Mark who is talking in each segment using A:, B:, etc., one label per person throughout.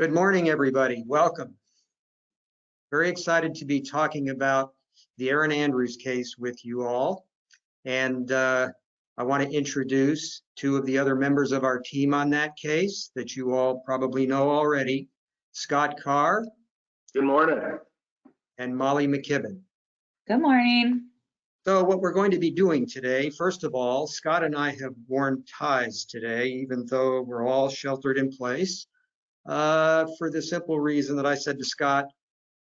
A: Good morning, everybody. Welcome. Very excited to be talking about the Erin Andrews case with you all. And I want to introduce two of the other members of our team on that case that you all probably know already. Scott Carr.
B: Good morning.
A: And Molly McKibben.
C: Good morning.
A: So what we're going to be doing today, first of all, Scott and I have worn ties today, even though we're all sheltered in place, for the simple reason that I said to Scott,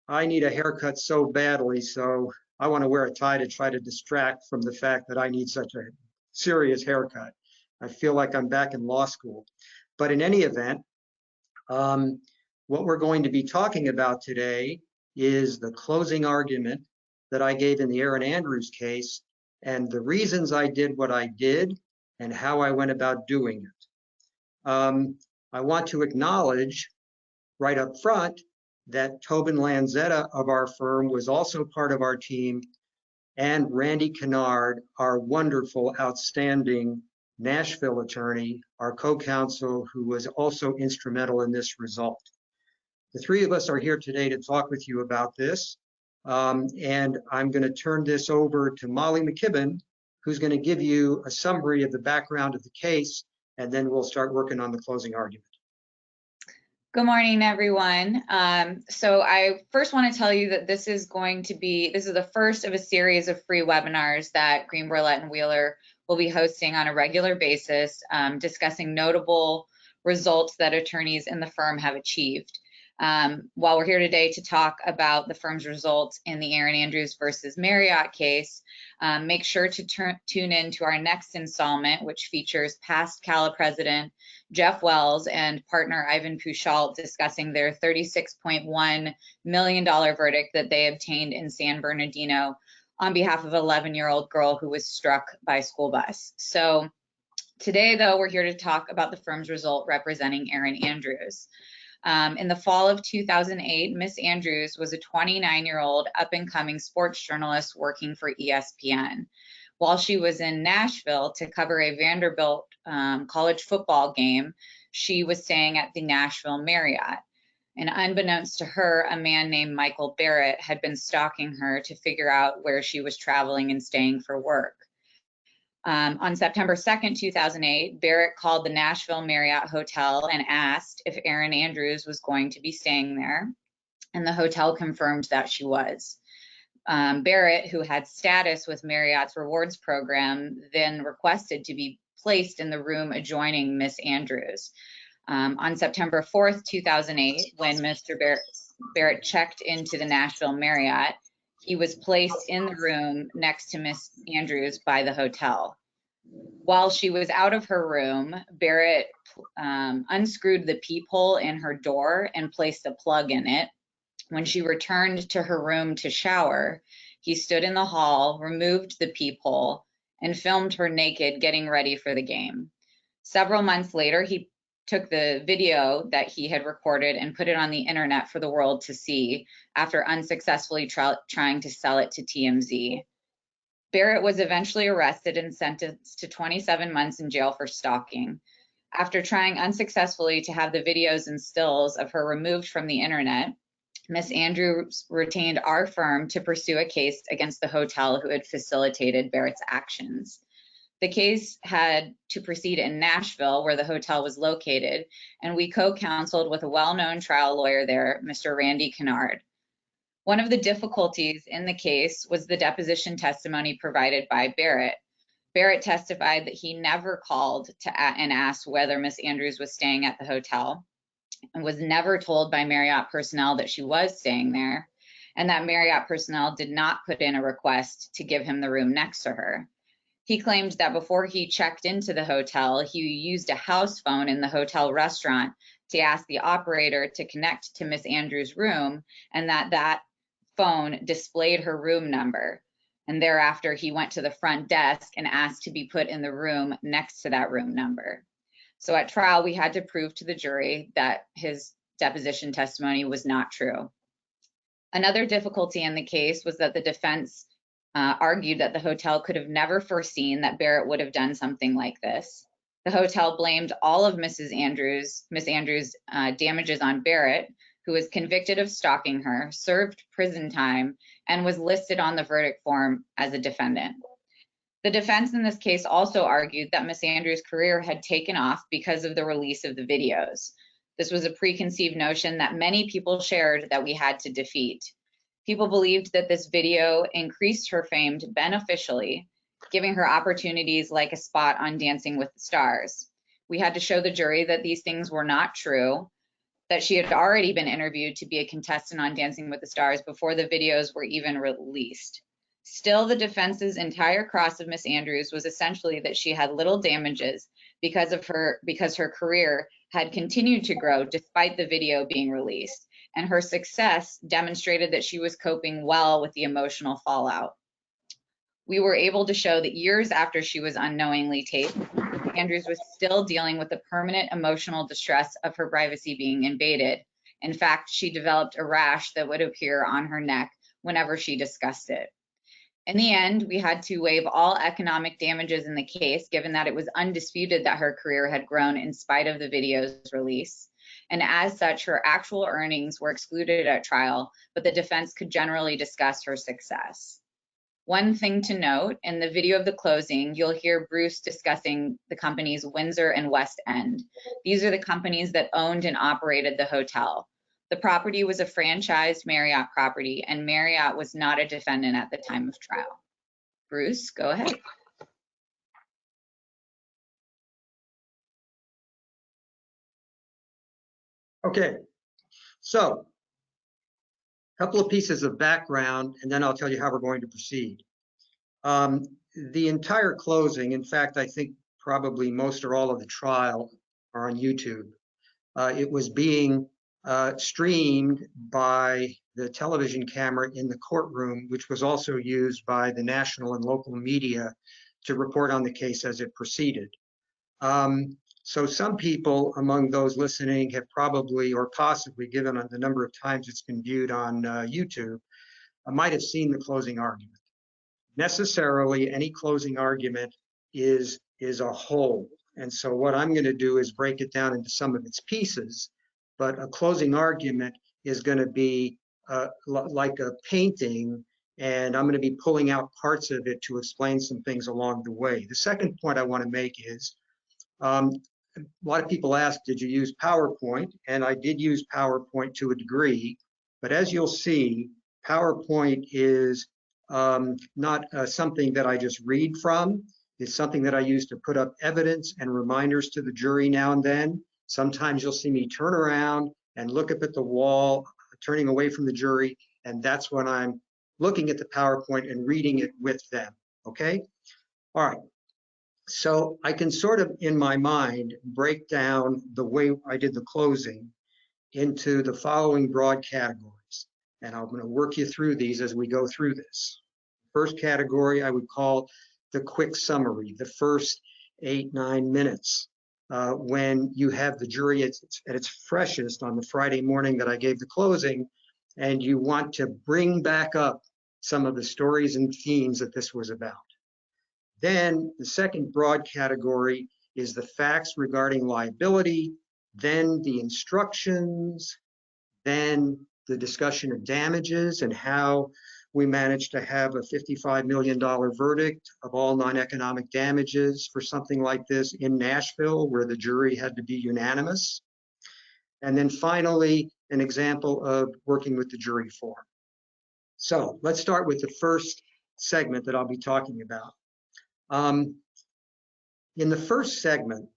A: I need a haircut so badly, so I want to wear a tie to try to distract from the fact that I need such a serious haircut. I feel like I'm back in law school. But in any event, what we're going to be talking about today is the closing argument that I gave in the Erin Andrews case and the reasons I did what I did and how I went about doing it. I want to acknowledge right up front that Tobin Lanzetta of our firm was also part of our team, and Randy Kennard, our wonderful, outstanding Nashville attorney, our co-counsel, who was also instrumental in this result. The three of us are here today to talk with you about this, and I'm going to turn this over to Molly McKibben, who's going to give you a summary of the background of the case, and then we'll start working on the closing argument.
C: Good morning, everyone. So I first want to tell you that this is the first of a series of free webinars that Greene Broillet Wheeler will be hosting on a regular basis, discussing notable results that attorneys in the firm have achieved. While we're here today to talk about the firm's results in the Erin Andrews versus Marriott case, make sure to tune in to our next installment, which features past CALA president Jeff Wells and partner Ivan Pouchalt discussing their $36.1 million verdict that they obtained in San Bernardino on behalf of an 11-year-old girl who was struck by a school bus. So today, though, we're here to talk about the firm's result representing Erin Andrews. In the fall of 2008, Miss Andrews was a 29-year-old up-and-coming sports journalist working for ESPN. While she was in Nashville to cover a Vanderbilt college football game, she was staying at the Nashville Marriott. And unbeknownst to her, a man named Michael Barrett had been stalking her to figure out where she was traveling and staying for work. On September 2nd, 2008, Barrett called the Nashville Marriott Hotel and asked if Erin Andrews was going to be staying there, and the hotel confirmed that she was. Barrett, who had status with Marriott's rewards program, then requested to be placed in the room adjoining Miss Andrews. On September 4th, 2008, when Mr. Barrett checked into the Nashville Marriott, he was placed in the room next to Miss Andrews by the hotel. While she was out of her room, Barrett unscrewed the peephole in her door and placed a plug in it. When she returned to her room to shower, he stood in the hall, removed the peephole, and filmed her naked getting ready for the game. Several months later, he took the video that he had recorded and put it on the internet for the world to see after unsuccessfully trying to sell it to TMZ. Barrett was eventually arrested and sentenced to 27 months in jail for stalking. After trying unsuccessfully to have the videos and stills of her removed from the internet, Miss Andrews retained our firm to pursue a case against the hotel who had facilitated Barrett's actions. The case had to proceed in Nashville, where the hotel was located, and we co-counseled with a well-known trial lawyer there, Mr. Randy Kennard. One of the difficulties in the case was the deposition testimony provided by Barrett. Barrett testified that he never called and asked whether Miss Andrews was staying at the hotel, and was never told by Marriott personnel that she was staying there, and that Marriott personnel did not put in a request to give him the room next to her. He claimed that before he checked into the hotel, he used a house phone in the hotel restaurant to ask the operator to connect to Miss Andrews' room, and that phone displayed her room number. And thereafter, he went to the front desk and asked to be put in the room next to that room number. So at trial, we had to prove to the jury that his deposition testimony was not true. Another difficulty in the case was that the defense argued that the hotel could have never foreseen that Barrett would have done something like this, The hotel blamed all of Miss Andrews' damages on Barrett, who was convicted of stalking her, served prison time, and was listed on the verdict form as a defendant. The defense in this case also argued that Miss Andrews' career had taken off because of the release of the videos. This was a preconceived notion that many people shared that we had to defeat. People believed that this video increased her fame beneficially, giving her opportunities like a spot on Dancing with the Stars. We had to show the jury that these things were not true, that she had already been interviewed to be a contestant on Dancing with the Stars before the videos were even released. Still, the defense's entire cross of Miss Andrews was essentially that she had little damages because her career had continued to grow despite the video being released, and her success demonstrated that she was coping well with the emotional fallout. We were able to show that years after she was unknowingly taped, Andrews was still dealing with the permanent emotional distress of her privacy being invaded. In fact, she developed a rash that would appear on her neck whenever she discussed it. In the end, we had to waive all economic damages in the case, given that it was undisputed that her career had grown in spite of the video's release. And as such, her actual earnings were excluded at trial, but the defense could generally discuss her success. One thing to note, in the video of the closing, you'll hear Bruce discussing the companies Windsor and West End. These are the companies that owned and operated the hotel. The property was a franchised Marriott property, and Marriott was not a defendant at the time of trial. Bruce, go ahead.
A: Okay, so a couple of pieces of background, and then I'll tell you how we're going to proceed. The entire closing, in fact, I think probably most or all of the trial are on YouTube. It was being streamed by the television camera in the courtroom, which was also used by the national and local media to report on the case as it proceeded. So some people among those listening have probably or possibly, given the number of times it's been viewed on YouTube, might have seen the closing argument. Necessarily, any closing argument is a whole. And so what I'm going to do is break it down into some of its pieces. But a closing argument is going to be like a painting, and I'm going to be pulling out parts of it to explain some things along the way. The second point I want to make is a lot of people ask, did you use PowerPoint? And I did use PowerPoint to a degree, but as you'll see, PowerPoint is not something that I just read from. It's something that I use to put up evidence and reminders to the jury now and then. Sometimes you'll see me turn around and look up at the wall, turning away from the jury, and that's when I'm looking at the PowerPoint and reading it with them, okay? All right, so I can sort of, in my mind, break down the way I did the closing into the following broad categories, and I'm gonna work you through these as we go through this. First category I would call the quick summary, the first 8-9 minutes. When you have the jury at its freshest on the Friday morning that I gave the closing, and you want to bring back up some of the stories and themes that this was about. Then the second broad category is the facts regarding liability, then the instructions, then the discussion of damages and how we managed to have a $55 million verdict of all non-economic damages for something like this in Nashville, where the jury had to be unanimous. And then finally, an example of working with the jury form. So let's start with the first segment that I'll be talking about. In the first segment,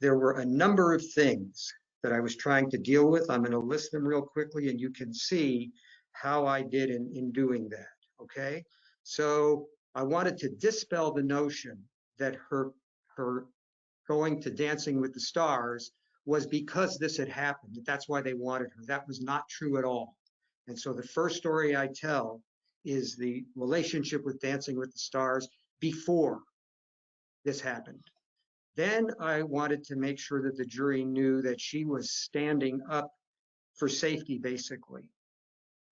A: there were a number of things that I was trying to deal with. I'm going to list them real quickly, and you can see how I did in doing that, okay? So I wanted to dispel the notion that her going to Dancing with the Stars was because this had happened, that's why they wanted her. That was not true at all. And so the first story I tell is the relationship with Dancing with the Stars before this happened. Then I wanted to make sure that the jury knew that she was standing up for safety, basically,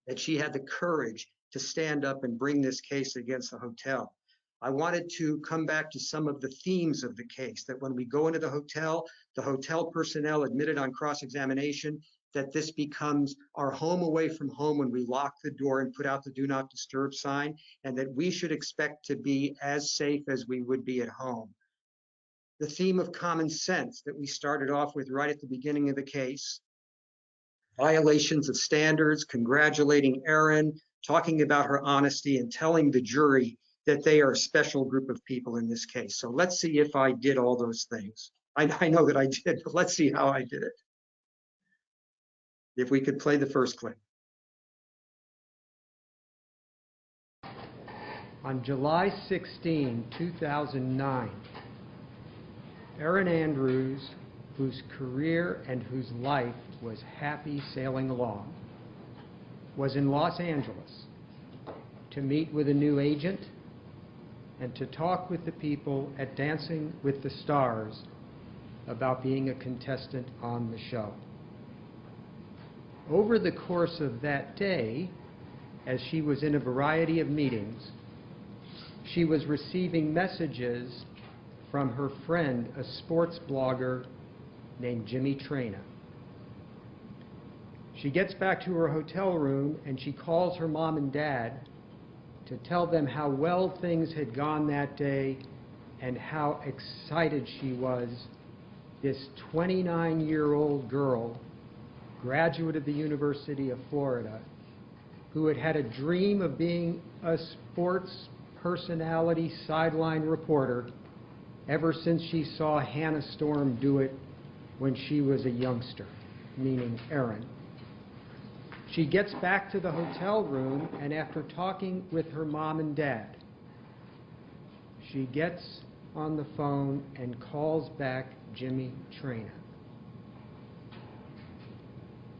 A: that she had the courage to stand up and bring this case against the hotel. I wanted to come back to some of the themes of the case, that when we go into the hotel personnel admitted on cross-examination that this becomes our home away from home when we lock the door and put out the do not disturb sign, and that we should expect to be as safe as we would be at home. The theme of common sense that we started off with right at the beginning of the case, violations of standards, congratulating Erin, talking about her honesty, and telling the jury that they are a special group of people in this case. So let's see if I did all those things. I know that I did, but let's see how I did it. If we could play the first clip.
B: On July 16, 2009, Erin Andrews, whose career and whose life was happy sailing along, was in Los Angeles to meet with a new agent and to talk with the people at Dancing with the Stars about being a contestant on the show. Over the course of that day, as she was in a variety of meetings, she was receiving messages from her friend, a sports blogger named Jimmy Traina. She gets back to her hotel room and she calls her mom and dad to tell them how well things had gone that day and how excited she was. This 29-year-old girl, graduate of the University of Florida, who had had a dream of being a sports personality sideline reporter ever since she saw Hannah Storm do it when she was a youngster, meaning Erin. She gets back to the hotel room, and after talking with her mom and dad, she gets on the phone and calls back Jimmy Traina.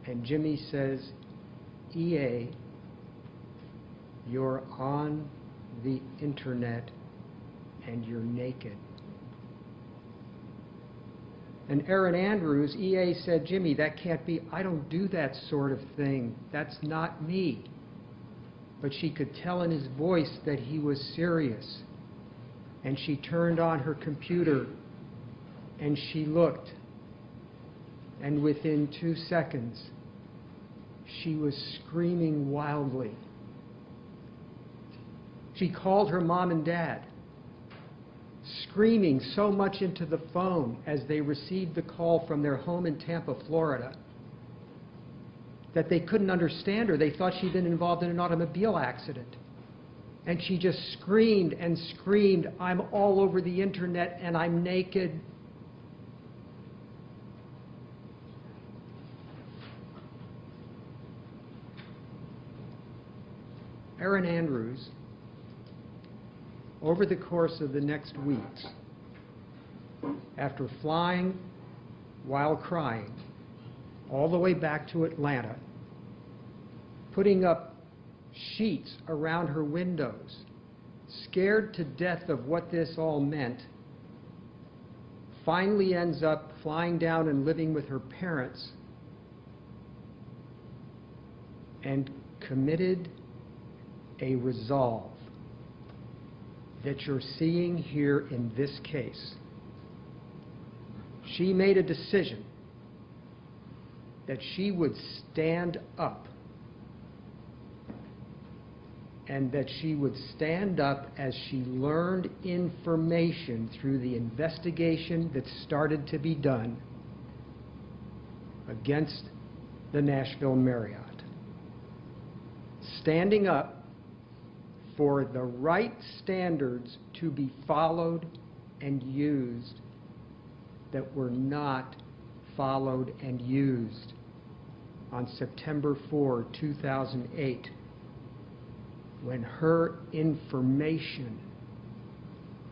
B: And Jimmy says, "EA, you're on the internet and you're naked." And Erin Andrews, EA, said, "Jimmy, that can't be. I don't do that sort of thing. That's not me." But she could tell in his voice that he was serious. And she turned on her computer and she looked. And within 2 seconds, she was screaming wildly. She called her mom and dad, screaming so much into the phone as they received the call from their home in Tampa, Florida, that they couldn't understand her. They thought she'd been involved in an automobile accident. And she just screamed and screamed, "I'm all over the internet and I'm naked." Erin Andrews, over the course of the next weeks, after flying while crying all the way back to Atlanta, putting up sheets around her windows, scared to death of what this all meant, finally ends up flying down and living with her parents and committed a resolve that you're seeing here in this case. She made a decision that she would stand up, and that she would stand up as she learned information through the investigation that started to be done against the Nashville Marriott. Standing up for the right standards to be followed and used that were not followed and used on September 4, 2008, when her information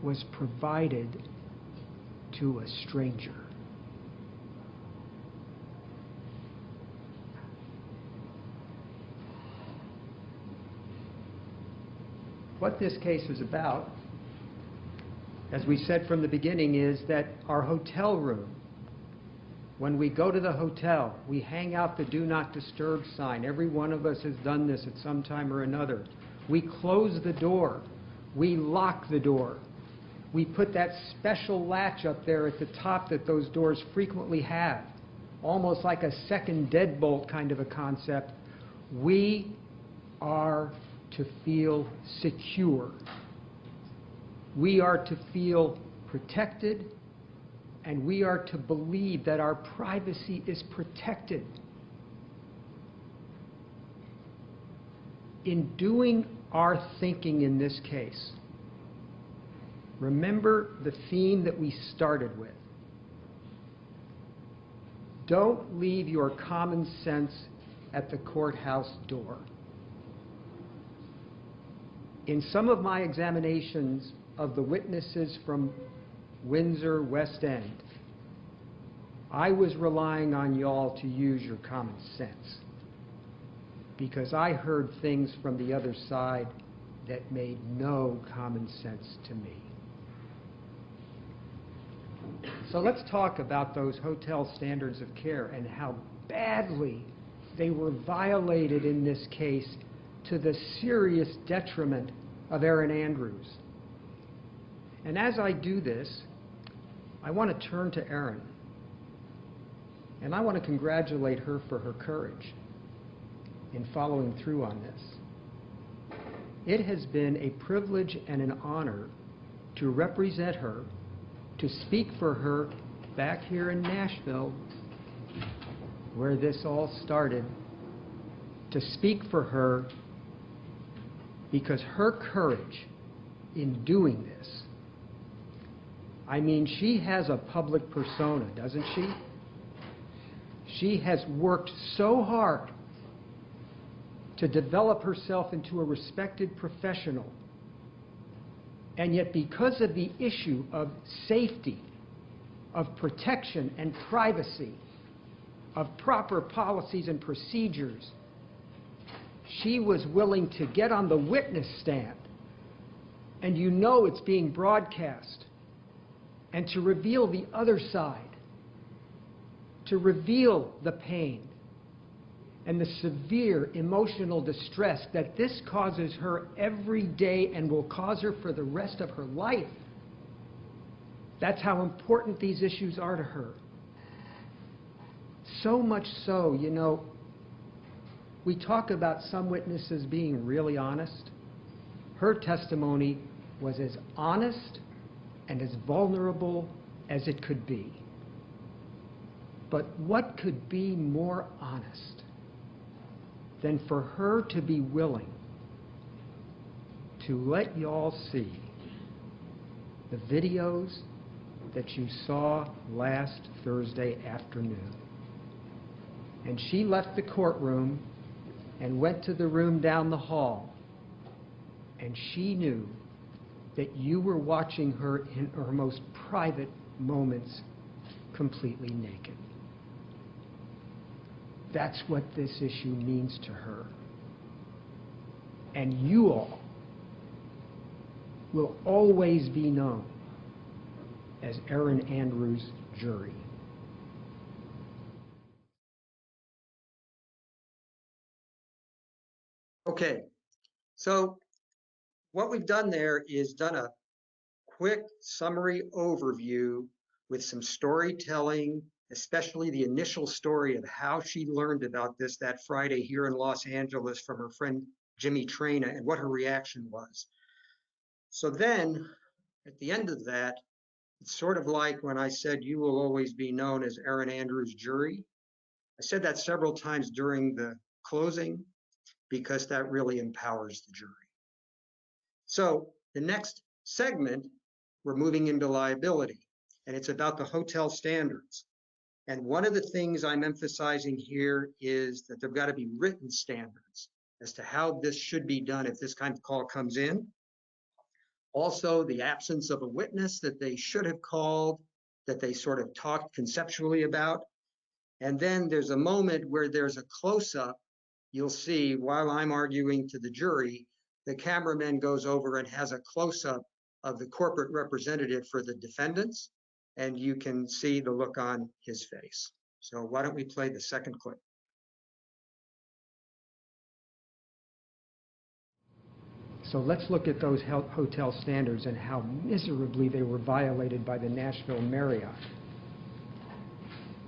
B: was provided to a stranger. What this case is about, as we said from the beginning, is that our hotel room, when we go to the hotel, we hang out the do not disturb sign. Every one of us has done this at some time or another. We close the door. We lock the door. We put that special latch up there at the top that those doors frequently have, almost like a second deadbolt kind of a concept. We are to feel secure. We are to feel protected, and we are to believe that our privacy is protected. In doing our thinking in this case, remember the theme that we started with. Don't leave your common sense at the courthouse door. In some of my examinations of the witnesses from Windsor West End, I was relying on y'all to use your common sense, because I heard things from the other side that made no common sense to me. So let's talk about those hotel standards of care and how badly they were violated in this case, to the serious detriment of Erin Andrews. And as I do this, I want to turn to Erin, and I want to congratulate her for her courage in following through on this. It has been a privilege and an honor to represent her, to speak for her back here in Nashville, where this all started, to speak for her because her courage in doing this, I mean, she has a public persona, doesn't she? She has worked so hard to develop herself into a respected professional. And yet, because of the issue of safety, of protection and privacy, of proper policies and procedures, she was willing to get on the witness stand, and you know it's being broadcast, and to reveal the other side, to reveal the pain and the severe emotional distress that this causes her every day and will cause her for the rest of her life. That's how important these issues are to her. So much so, you know, we talk about some witnesses being really honest. Her testimony was as honest and as vulnerable as it could be. But what could be more honest than for her to be willing to let y'all see the videos that you saw last Thursday afternoon? And she left the courtroom and went to the room down the hall, and she knew that you were watching her in her most private moments completely naked. That's what this issue means to her. And you all will always be known as Erin Andrews' jury.
A: Okay, so what we've done there is done a quick summary overview with some storytelling, especially the initial story of how she learned about this that Friday here in Los Angeles from her friend Jimmy Traina and what her reaction was. So then at the end of that, it's sort of like when I said you will always be known as Erin Andrews' jury. I said that several times during the closing because that really empowers the jury. So the next segment, we're moving into liability, and it's about the hotel standards. And one of the things I'm emphasizing here is that there've got to be written standards as to how this should be done if this kind of call comes in. Also, the absence of a witness that they should have called, that they sort of talked conceptually about. And then there's a moment where there's a close-up. You'll see while I'm arguing to the jury, the cameraman goes over and has a close-up of the corporate representative for the defendants, and you can see the look on his face. So why don't we play the second clip?
B: So let's look at those hotel standards and how miserably they were violated by the Nashville Marriott.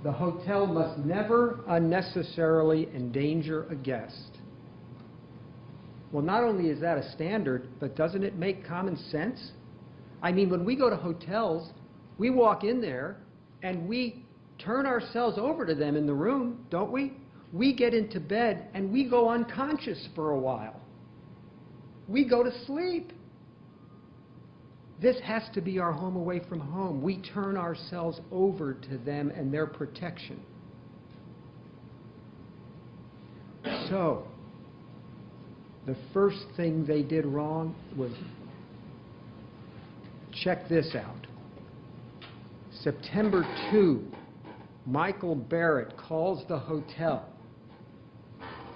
B: The hotel must never unnecessarily endanger a guest. Well, not only is that a standard, but doesn't it make common sense? I mean, when we go to hotels, we walk in there and we turn ourselves over to them in the room, don't we? We get into bed and we go unconscious for a while. We go to sleep. This has to be our home away from home. We turn ourselves over to them and their protection. So, the first thing they did wrong was, check this out. September 2, Michael Barrett calls the hotel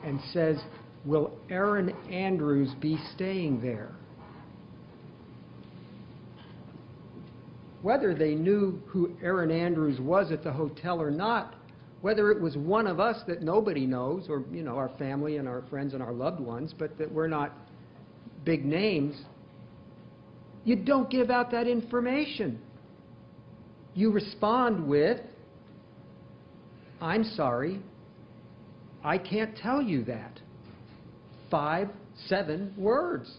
B: and says, will Erin Andrews be staying there? Whether they knew who Erin Andrews was at the hotel or not, whether it was one of us that nobody knows, or our family and our friends and our loved ones, but that we're not big names, you don't give out that information. You respond with, I'm sorry, I can't tell you that. 5, 7 words.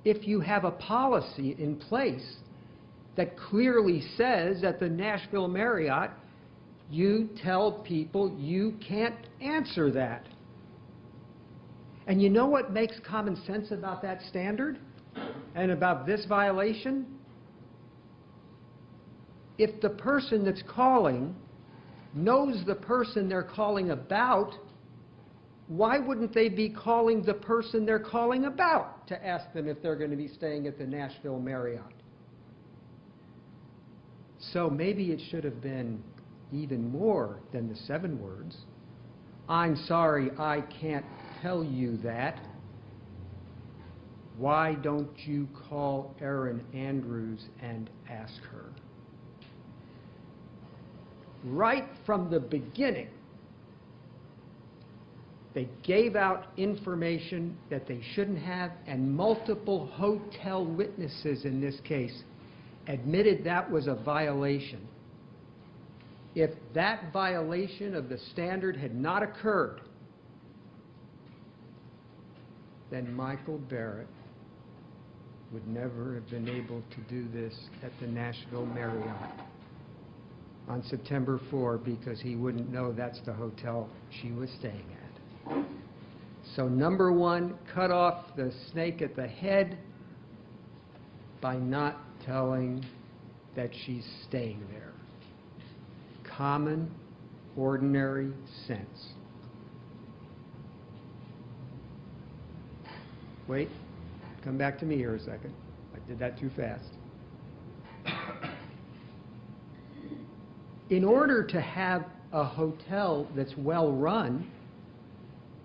B: If you have a policy in place that clearly says at the Nashville Marriott, you tell people you can't answer that. And you know what makes common sense about that standard and about this violation? If the person that's calling knows the person they're calling about, why wouldn't they be calling the person they're calling about to ask them if they're going to be staying at the Nashville Marriott? So maybe it should have been even more than the 7 words. I'm sorry, I can't tell you that. Why don't you call Erin Andrews and ask her? Right from the beginning, they gave out information that they shouldn't have, and multiple hotel witnesses in this case admitted that was a violation. If that violation of the standard had not occurred, then Michael Barrett would never have been able to do this at the Nashville Marriott on September 4, because he wouldn't know that's the hotel she was staying at. So number 1, cut off the snake at the head by not telling that she's staying there. Common, ordinary sense. Wait, come back to me here a second. I did that too fast. In order to have a hotel that's well run,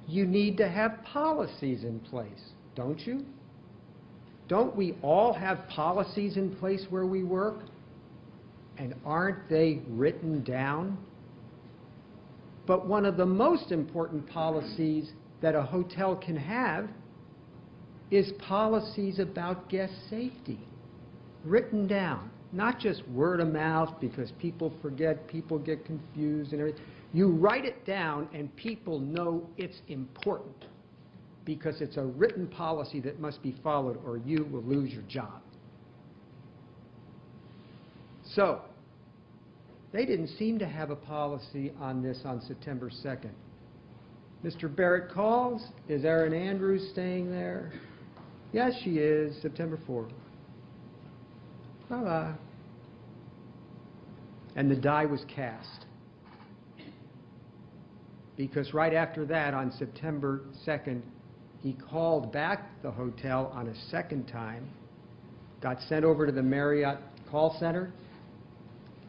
B: you need to have policies in place, don't you? Don't we all have policies in place where we work? And aren't they written down? But one of the most important policies that a hotel can have is policies about guest safety, written down. Not just word of mouth, because people forget, people get confused and everything. You write it down and people know it's important, because it's a written policy that must be followed or you will lose your job. So, they didn't seem to have a policy on this on September 2nd. Mr. Barrett calls, is Erin Andrews staying there? Yes, she is, September 4th. Bye-bye. And the die was cast. Because right after that, on September 2nd, he called back the hotel on a second time, got sent over to the Marriott call center,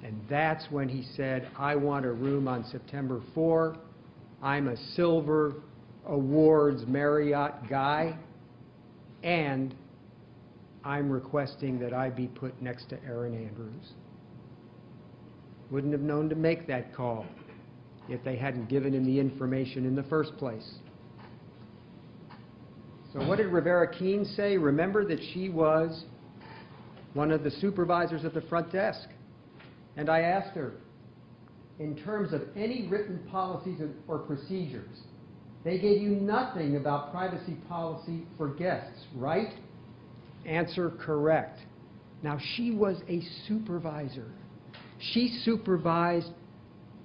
B: and that's when he said, I want a room on September 4. I'm a Silver Awards Marriott guy, and I'm requesting that I be put next to Erin Andrews. Wouldn't have known to make that call if they hadn't given him the information in the first place. So what did Rivera Keene say? Remember that she was one of the supervisors at the front desk. And I asked her, in terms of any written policies or procedures, they gave you nothing about privacy policy for guests, right? Answer, correct. Now, she was a supervisor. She supervised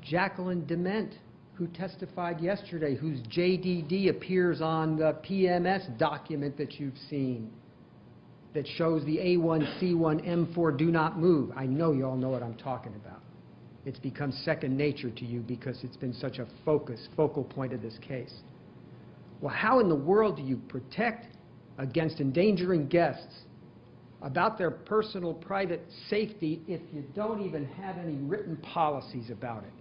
B: Jacqueline Dement, who testified yesterday, whose JDD appears on the PMS document that you've seen that shows the A1, C1, M4 do not move. I know you all know what I'm talking about. It's become second nature to you because it's been such a focal point of this case. Well, how in the world do you protect against endangering guests about their personal, private safety if you don't even have any written policies about it?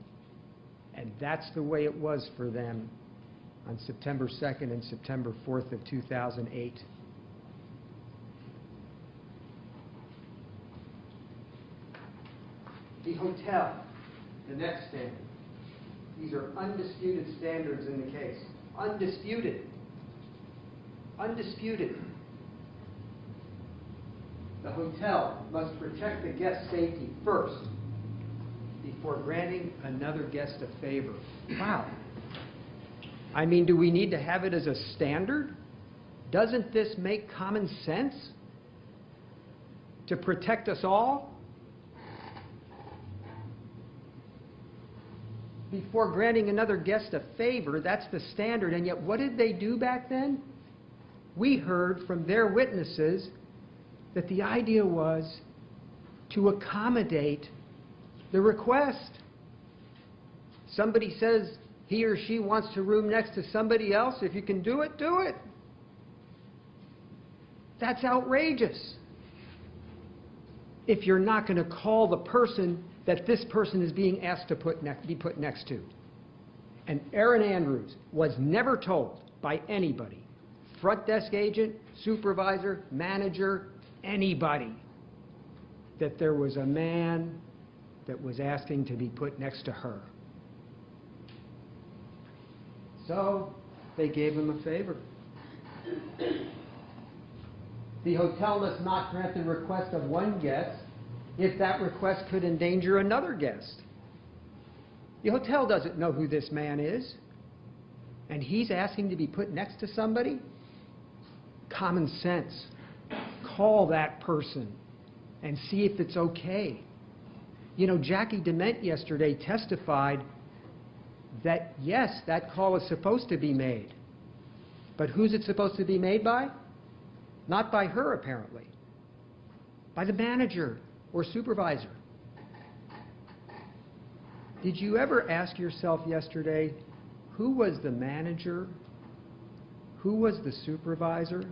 B: And that's the way it was for them on September 2nd and September 4th of 2008. The hotel, the next standard. These are undisputed standards in the case. Undisputed. Undisputed. The hotel must protect the guest's safety first before granting another guest a favor. Wow. I mean, do we need to have it as a standard? Doesn't this make common sense? To protect us all? Before granting another guest a favor, that's the standard. And yet, what did they do back then? We heard from their witnesses that the idea was to accommodate the request. Somebody says he or she wants to room next to somebody else. If you can do it, do it. That's outrageous. If you're not going to call the person that this person is being asked to be put next to. And Erin Andrews was never told by anybody, front desk agent, supervisor, manager, anybody, that there was a man that was asking to be put next to her. So they gave him a favor. The hotel must not grant the request of one guest if that request could endanger another guest. The hotel doesn't know who this man is, and he's asking to be put next to somebody? Common sense. Call that person and see if it's okay. You know, Jackie Dement yesterday testified that, yes, that call is supposed to be made. But who's it supposed to be made by? Not by her, apparently. By the manager or supervisor. Did you ever ask yourself yesterday, who was the manager? Who was the supervisor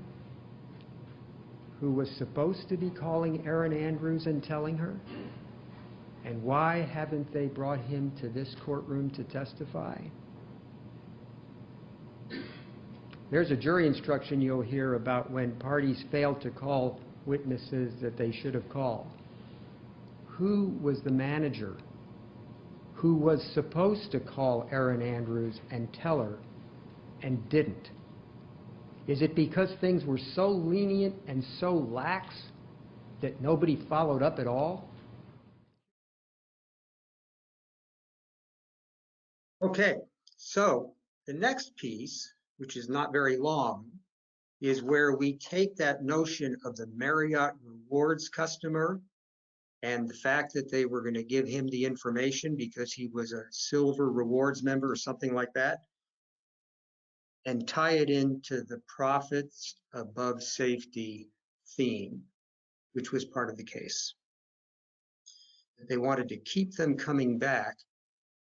B: who was supposed to be calling Erin Andrews and telling her? And why haven't they brought him to this courtroom to testify? There's a jury instruction you'll hear about when parties fail to call witnesses that they should have called. Who was the manager who was supposed to call Erin Andrews and tell her and didn't? Is it because things were so lenient and so lax that nobody followed up at all?
A: Okay, so the next piece, which is not very long, is where we take that notion of the Marriott rewards customer and the fact that they were going to give him the information because he was a silver rewards member or something like that, and tie it into the profits above safety theme, which was part of the case. They wanted to keep them coming back,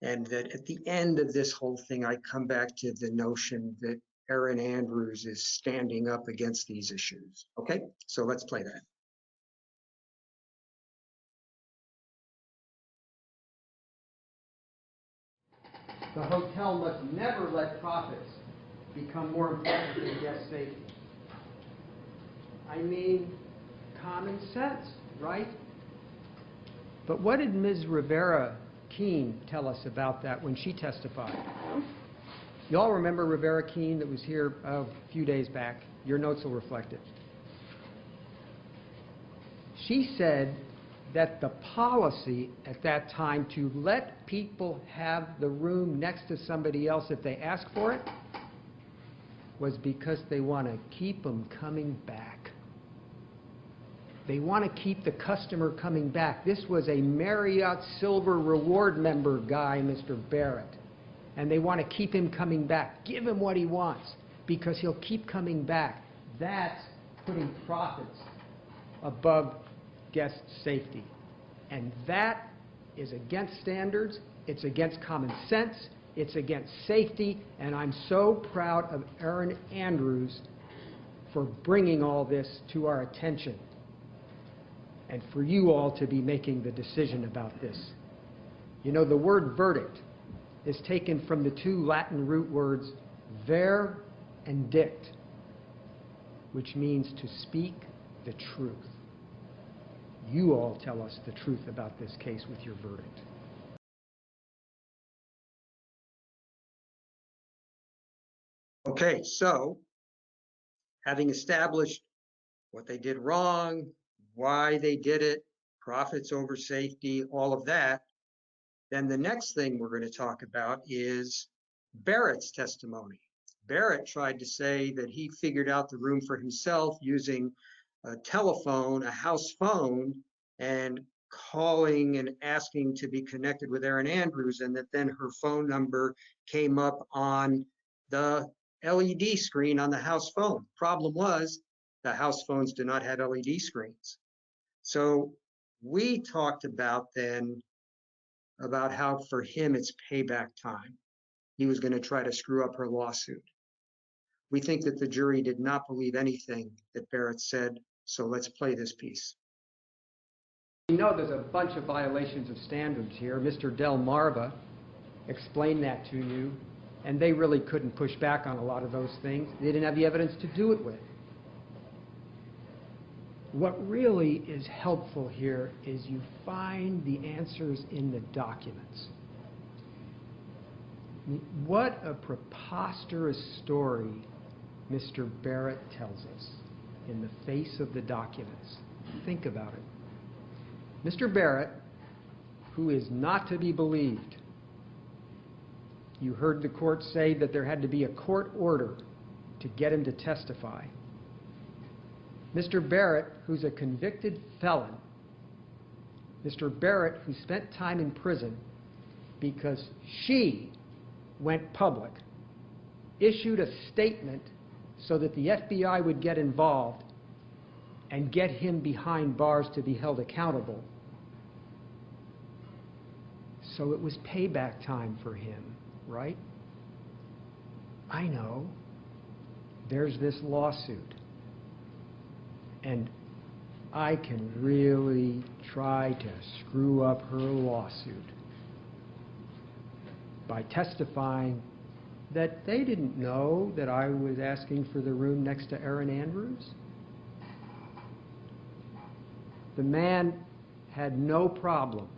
A: and that at the end of this whole thing, I come back to the notion that Erin Andrews is standing up against these issues. Okay, so let's play that.
B: The hotel must never let profits become more important than guest safety. I mean, common sense, right? But what did Ms. Rivera Keene tell us about that when she testified? You all remember Rivera Keene that was here a few days back? Your notes will reflect it. She said that the policy at that time to let people have the room next to somebody else if they ask for it was because they want to keep them coming back. They want to keep the customer coming back. This was a Marriott Silver Reward member guy, Mr. Barrett, and they want to keep him coming back. Give him what he wants because he'll keep coming back. That's putting profits above guest safety. And that is against standards, it's against common sense, it's against safety, and I'm so proud of Erin Andrews for bringing all this to our attention and for you all to be making the decision about this. You know, the word verdict is taken from the two Latin root words ver and dict, which means to speak the truth. You all tell us the truth about this case with your verdict.
A: Okay, so having established what they did wrong, why they did it, profits over safety, all of that, then the next thing we're going to talk about is Barrett's testimony. Barrett tried to say that he figured out the room for himself using a telephone, a house phone, and calling and asking to be connected with Erin Andrews, and that then her phone number came up on the LED screen on the house phone. Problem was, the house phones do not have LED screens. So we talked about then about how for him it's payback time. He was going to try to screw up her lawsuit. We think that the jury did not believe anything that Barrett said, so let's play this piece.
B: You know there's a bunch of violations of standards here. Mr. Delmarva explained that to you, and they really couldn't push back on a lot of those things. They didn't have the evidence to do it with. What really is helpful here is you find the answers in the documents. What a preposterous story Mr. Barrett tells us in the face of the documents. Think about it. Mr. Barrett, who is not to be believed, you heard the court say that there had to be a court order to get him to testify. Mr. Barrett, who's a convicted felon, Mr. Barrett, who spent time in prison because she went public, issued a statement so that the FBI would get involved and get him behind bars to be held accountable. So it was payback time for him, right? I know. There's this lawsuit. And I can really try to screw up her lawsuit by testifying that they didn't know that I was asking for the room next to Erin Andrews. The man had no problem,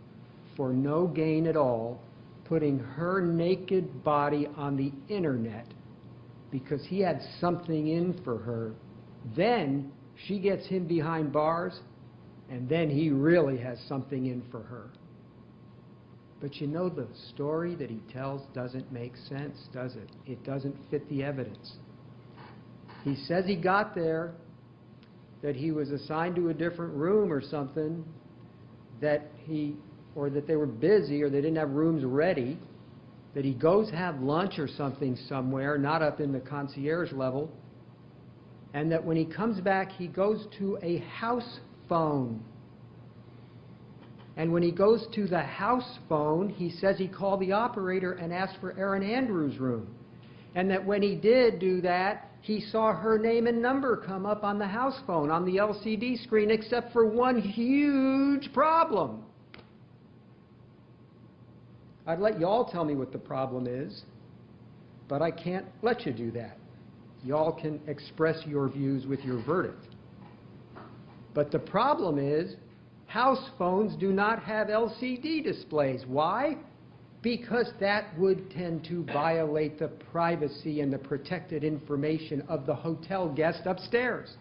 B: for no gain at all, putting her naked body on the internet because he had something in for her. Then she gets him behind bars, and then he really has something in for her. But you know, the story that he tells doesn't make sense, does it? It doesn't fit the evidence. He says he got there, that he was assigned to a different room or something, that they were busy or they didn't have rooms ready, that he goes have lunch or something somewhere, not up in the concierge level, and that when he comes back, he goes to a house phone. And when he goes to the house phone, he says he called the operator and asked for Erin Andrews' room. And that when he did do that, he saw her name and number come up on the house phone, on the LCD screen, except for one huge problem. I'd let y'all tell me what the problem is, but I can't let you do that. Y'all can express your views with your verdict. But the problem is, house phones do not have LCD displays. Why? because that would tend to violate the privacy and the protected information of the hotel guest upstairs.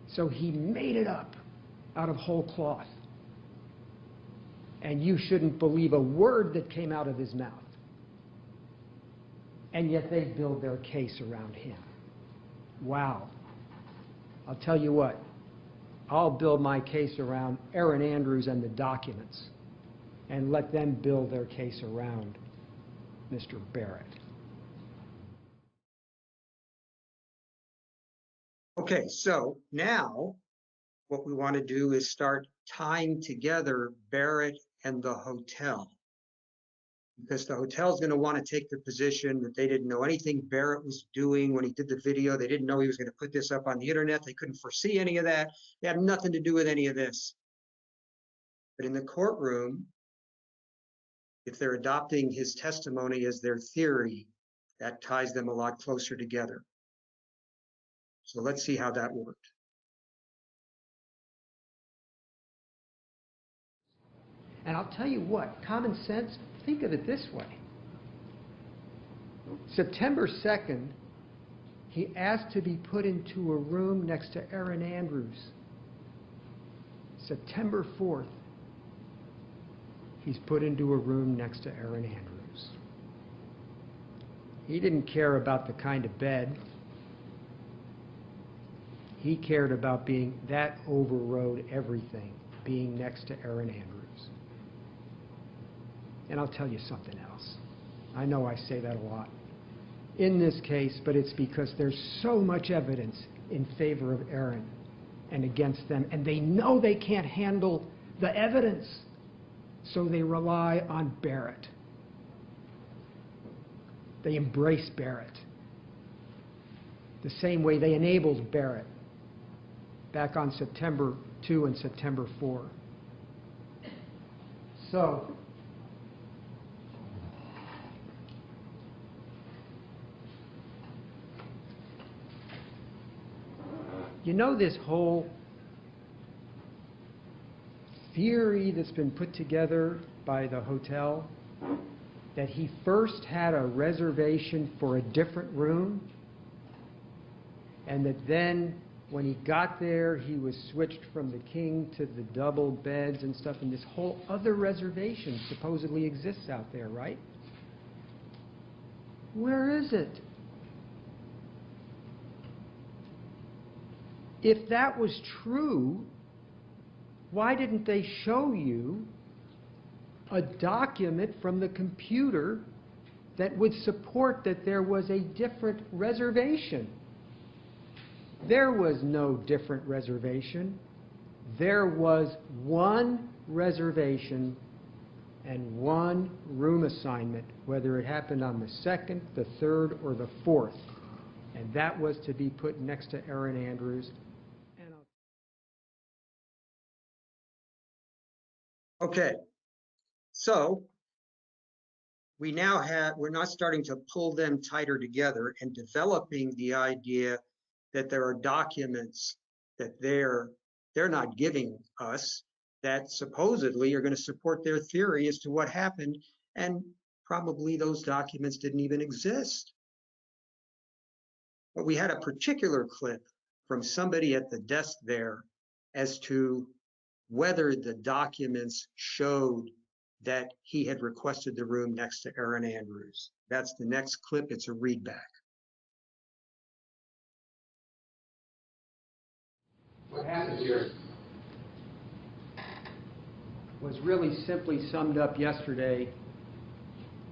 B: So he made it up out of whole cloth. And you shouldn't believe a word that came out of his mouth. And yet they build their case around him. Wow. I'll tell you what, I'll build my case around Erin Andrews and the documents and let them build their case around Mr. Barrett.
A: Okay, so now what we want to do is start tying together Barrett and the hotel. Because the hotel is going to want to take the position that they didn't know anything Barrett was doing when he did the video. They didn't know he was going to put this up on the internet. They couldn't foresee any of that. They had nothing to do with any of this. But in the courtroom, if they're adopting his testimony as their theory, that ties them a lot closer together. So let's see how that worked.
B: And I'll tell you what, common sense, think of it this way. September 2nd, he asked to be put into a room next to Erin Andrews. September 4th, he's put into a room next to Erin Andrews. He didn't care about the kind of bed. He cared about being, that overrode everything, being next to Erin Andrews. And I'll tell you something else. I know I say that a lot in this case, but it's because there's so much evidence in favor of Erin and against them, and they know they can't handle the evidence, so they rely on Barrett. They embrace Barrett the same way they enabled Barrett back on September 2 and September 4. So, you know, this whole theory that's been put together by the hotel, that he first had a reservation for a different room, and that then when he got there, he was switched from the king to the double beds and stuff, and this whole other reservation supposedly exists out there, right? Where is it? If that was true, why didn't they show you a document from the computer that would support that there was a different reservation? There was no different reservation. There was one reservation and one room assignment, whether it happened on the 2nd, the 3rd, or the 4th. And that was to be put next to Erin Andrews.
A: Okay, so we're now starting to pull them tighter together and developing the idea that there are documents that they're not giving us that supposedly are going to support their theory as to what happened, and probably those documents didn't even exist. But we had a particular clip from somebody at the desk there as to whether the documents showed that he had requested the room next to Erin Andrews. That's the next clip. It's a readback.
B: What happened here was really simply summed up yesterday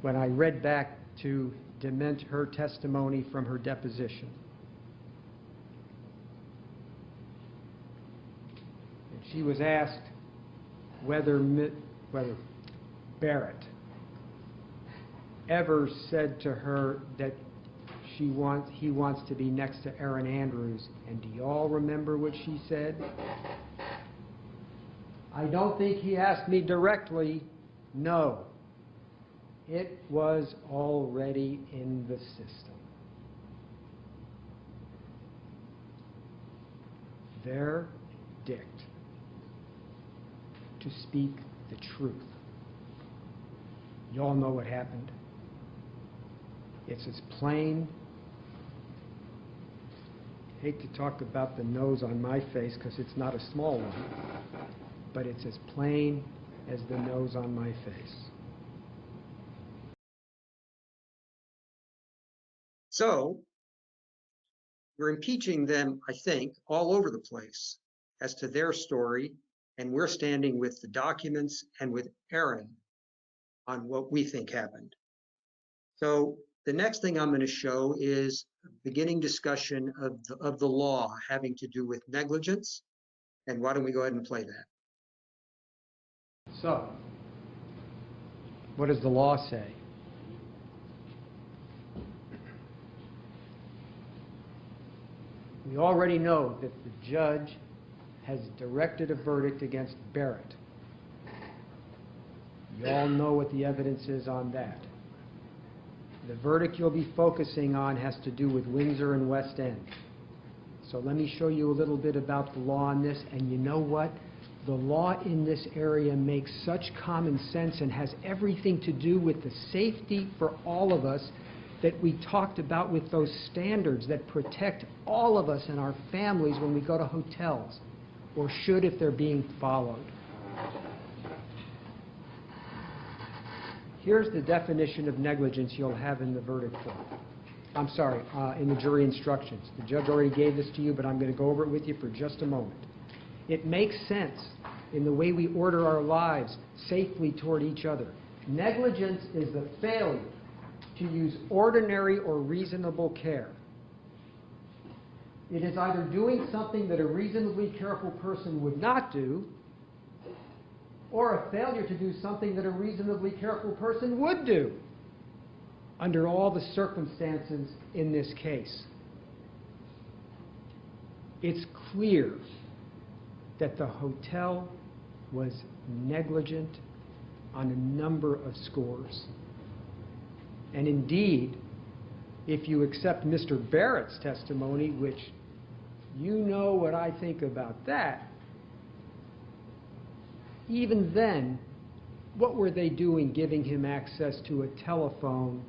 B: when I read back to Dement her testimony from her deposition. And she was asked whether Barrett ever said to her that he wants to be next to Erin Andrews. And do you all remember what she said? I don't think he asked me directly. No. It was already in the system. Verdict. To speak the truth. You all know what happened. It's as plain. I hate to talk about the nose on my face because it's not a small one, but it's as plain as the nose on my face.
A: So we're impeaching them, I think, all over the place as to their story, and we're standing with the documents and with Erin on what we think happened. So the next thing I'm going to show is a beginning discussion of the law having to do with negligence. And why don't we go ahead and play that?
B: So, what does the law say? We already know that the judge has directed a verdict against Barrett. You all know what the evidence is on that. The verdict you'll be focusing on has to do with Windsor and West End. So let me show you a little bit about the law on this, and you know what? The law in this area makes such common sense and has everything to do with the safety for all of us that we talked about with those standards that protect all of us and our families when we go to hotels, or should if they're being followed. Here's the definition of negligence you'll have in the verdict form. I'm sorry, in the jury instructions. The judge already gave this to you, but I'm going to go over it with you for just a moment. It makes sense in the way we order our lives safely toward each other. Negligence is the failure to use ordinary or reasonable care. It is either doing something that a reasonably careful person would not do, or a failure to do something that a reasonably careful person would do under all the circumstances in this case. It's clear that the hotel was negligent on a number of scores. And indeed, if you accept Mr. Barrett's testimony, which you know what I think about that, even then, what were they doing giving him access to a telephone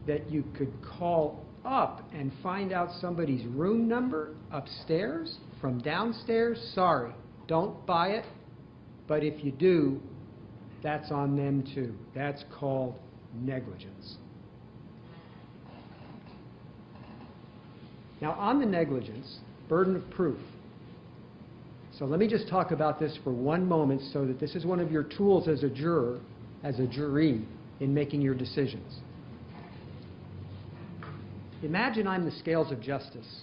B: that you could call up and find out somebody's room number upstairs from downstairs? Sorry, don't buy it. But if you do, that's on them too. That's called negligence. Now, on the negligence, burden of proof. So let me just talk about this for one moment so that this is one of your tools as a juror, as a jury, in making your decisions. Imagine I'm the scales of justice.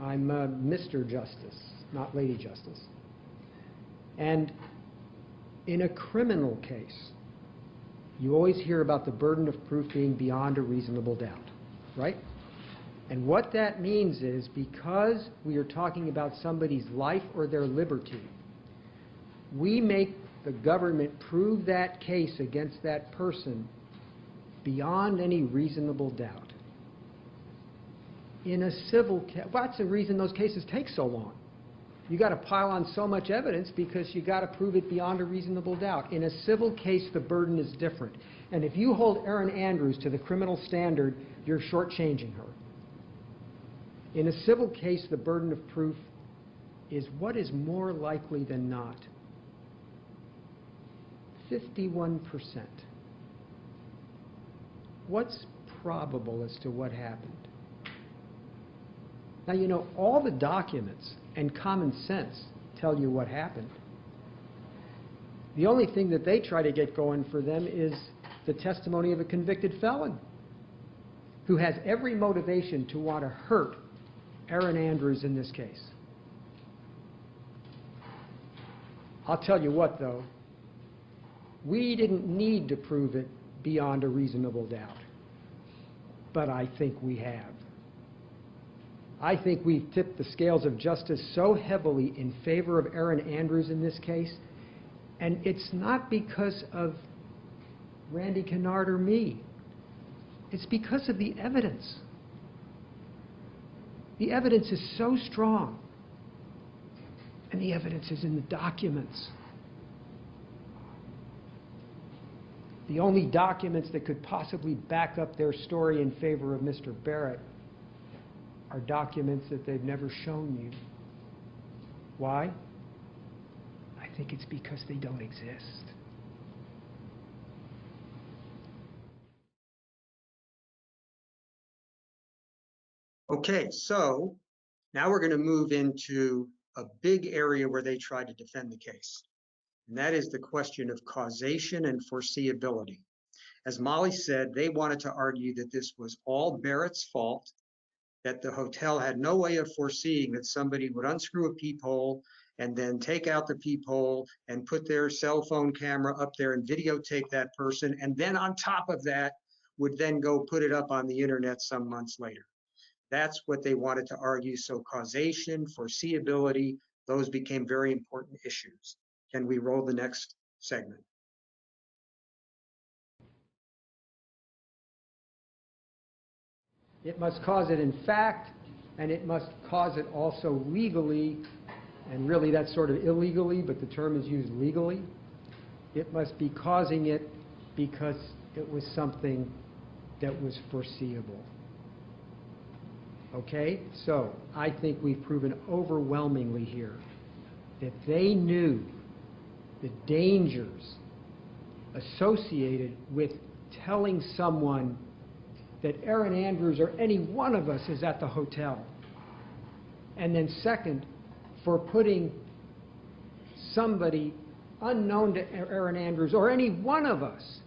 B: I'm Mr. Justice, not Lady Justice. And in a criminal case, you always hear about the burden of proof being beyond a reasonable doubt, right? And what that means is, because we are talking about somebody's life or their liberty, we make the government prove that case against that person beyond any reasonable doubt. In a civil case, that's the reason those cases take so long. You got to pile on so much evidence because you got to prove it beyond a reasonable doubt. In a civil case, the burden is different. And if you hold Erin Andrews to the criminal standard, you're shortchanging her. In a civil case, the burden of proof is what is more likely than not. 51%. What's probable as to what happened? Now, you know, all the documents and common sense tell you what happened. The only thing that they try to get going for them is the testimony of a convicted felon who has every motivation to want to hurt Erin Andrews in this case. I'll tell you what, though, we didn't need to prove it beyond a reasonable doubt, but I think we have. I think we've tipped the scales of justice so heavily in favor of Erin Andrews in this case, and it's not because of Randy Kennard or me. It's because of the evidence. The evidence is so strong, and the evidence is in the documents. The only documents that could possibly back up their story in favor of Mr. Barrett are documents that they've never shown you. Why? I think it's because they don't exist.
A: Okay, so now we're going to move into a big area where they tried to defend the case, and that is the question of causation and foreseeability. As Molly said, they wanted to argue that this was all Barrett's fault, that the hotel had no way of foreseeing that somebody would unscrew a peephole and then take out the peephole and put their cell phone camera up there and videotape that person, and then on top of that would then go put it up on the internet some months later. That's what they wanted to argue. So causation, foreseeability, those became very important issues. Can we roll the next segment?
B: It must cause it in fact, and it must cause it also legally, and really that's sort of illegally, but the term is used legally. It must be causing it because it was something that was foreseeable. Okay, so I think we've proven overwhelmingly here that they knew the dangers associated with telling someone that Erin Andrews or any one of us is at the hotel. And then second, for putting somebody unknown to Erin Andrews or any one of us,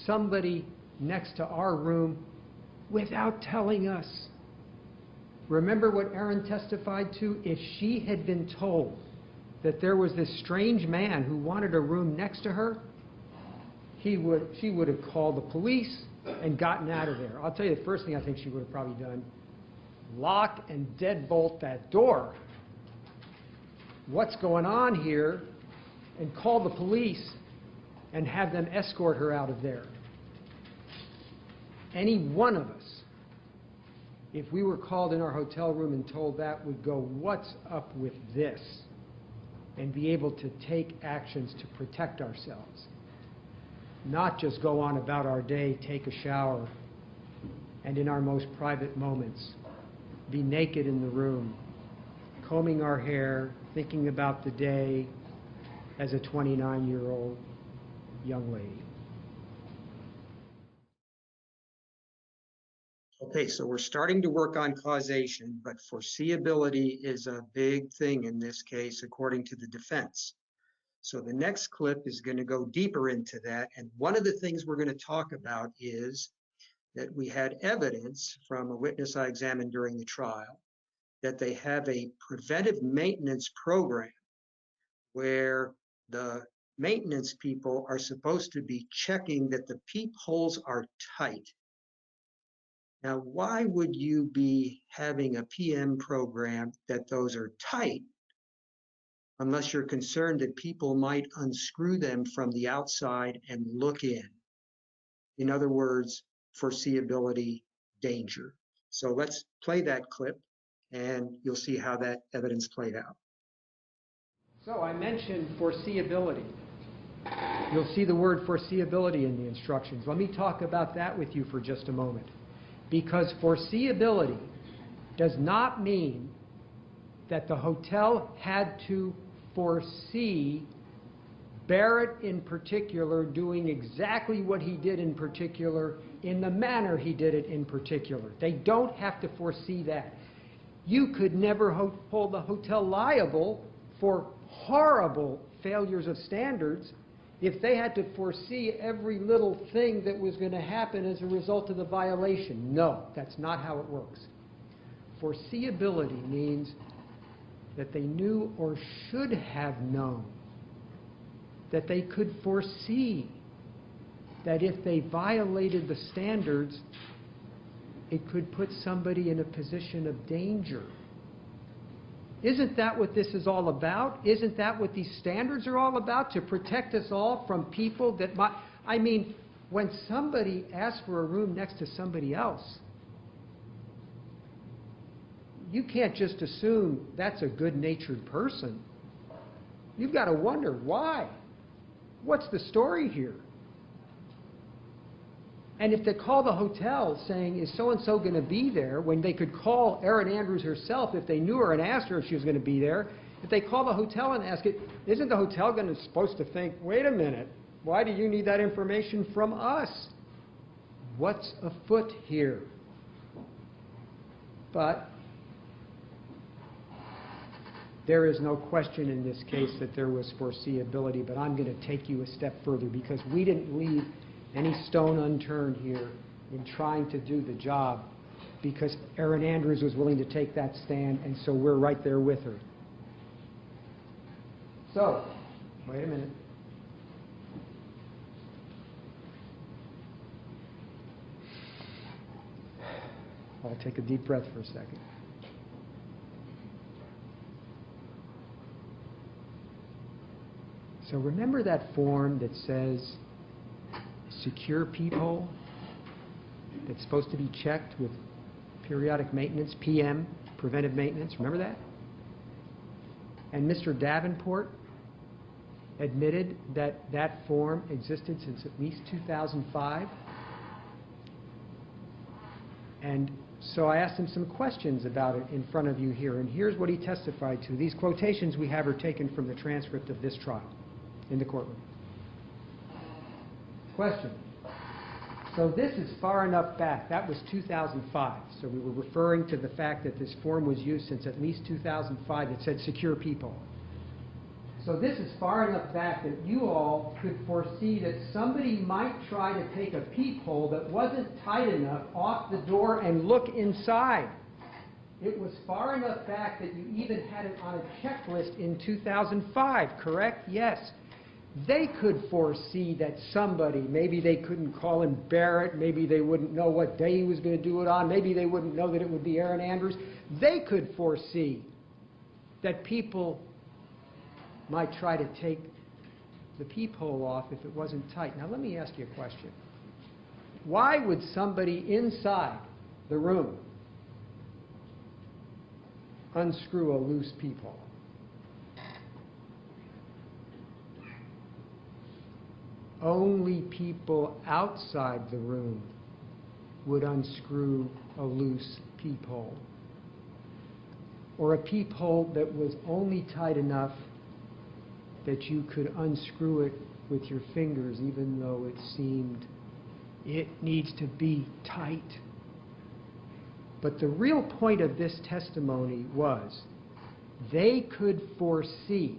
B: somebody next to our room without telling us. Remember what Erin testified to? If she had been told that there was this strange man who wanted a room next to her, she would have called the police and gotten out of there. I'll tell you the first thing I think she would have probably done, lock and deadbolt that door. What's going on here? And call the police and have them escort her out of there. Any one of us, if we were called in our hotel room and told that, would go, what's up with this? And be able to take actions to protect ourselves. Not just go on about our day, take a shower, and in our most private moments, be naked in the room, combing our hair, thinking about the day as a 29-year-old young lady.
A: Okay, so we're starting to work on causation, but foreseeability is a big thing in this case, according to the defense. So the next clip is going to go deeper into that. And one of the things we're going to talk about is that we had evidence from a witness I examined during the trial that they have a preventive maintenance program where the maintenance people are supposed to be checking that the peepholes are tight. Now, why would you be having a PM program that those are tight unless you're concerned that people might unscrew them from the outside and look in? In other words, foreseeability, danger. So let's play that clip and you'll see how that evidence played out.
B: So I mentioned foreseeability. You'll see the word foreseeability in the instructions. Let me talk about that with you for just a moment. Because foreseeability does not mean that the hotel had to foresee Barrett in particular doing exactly what he did in particular in the manner he did it in particular. They don't have to foresee that. You could never hold the hotel liable for horrible failures of standards if they had to foresee every little thing that was going to happen as a result of the violation. No, that's not how it works. Foreseeability means that they knew or should have known, that they could foresee that if they violated the standards, it could put somebody in a position of danger. Isn't that what this is all about? Isn't that what these standards are all about? To protect us all from people that might... I mean, when somebody asks for a room next to somebody else, you can't just assume that's a good-natured person. You've got to wonder, why? What's the story here? And if they call the hotel saying, is so-and-so going to be there, when they could call Erin Andrews herself if they knew her and asked her if she was going to be there, if they call the hotel and ask it, isn't the hotel supposed to think, wait a minute, why do you need that information from us? What's afoot here? But there is no question in this case that there was foreseeability, but I'm going to take you a step further because we didn't leave any stone unturned here in trying to do the job because Erin Andrews was willing to take that stand, and so we're right there with her. So, wait a minute. I'll take a deep breath for a second. So remember that form that says secure peephole that's supposed to be checked with periodic maintenance, PM, preventive maintenance, remember that? And Mr. Davenport admitted that that form existed since at least 2005. And so I asked him some questions about it in front of you here, and here's what he testified to. These quotations we have are taken from the transcript of this trial in the courtroom. Question. So this is far enough back. That was 2005. So we were referring to the fact that this form was used since at least 2005 that said secure peephole. So this is far enough back that you all could foresee that somebody might try to take a peephole that wasn't tight enough off the door and look inside. It was far enough back that you even had it on a checklist in 2005, correct? Yes. They could foresee that somebody, maybe they couldn't call him Barrett, maybe they wouldn't know what day he was going to do it on, maybe they wouldn't know that it would be Erin Andrews. They could foresee that people might try to take the peephole off if it wasn't tight. Now let me ask you a question. Why would somebody inside the room unscrew a loose peephole? Only people outside the room would unscrew a loose peephole, or a peephole that was only tight enough that you could unscrew it with your fingers even though it seemed it needs to be tight. But the real point of this testimony was they could foresee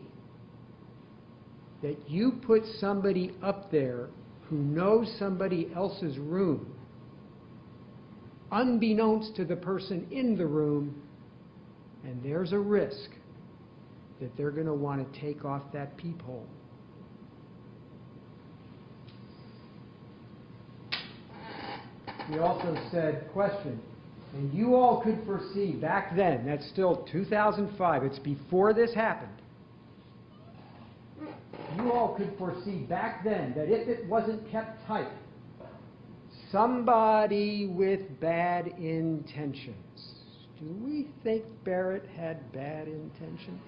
B: that you put somebody up there who knows somebody else's room, unbeknownst to the person in the room, and there's a risk that they're going to want to take off that peephole. He also said, question, and you all could foresee back then, that's still 2005, it's before this happened, you all could foresee back then that if it wasn't kept tight, somebody with bad intentions. Do we think Barrett had bad intentions?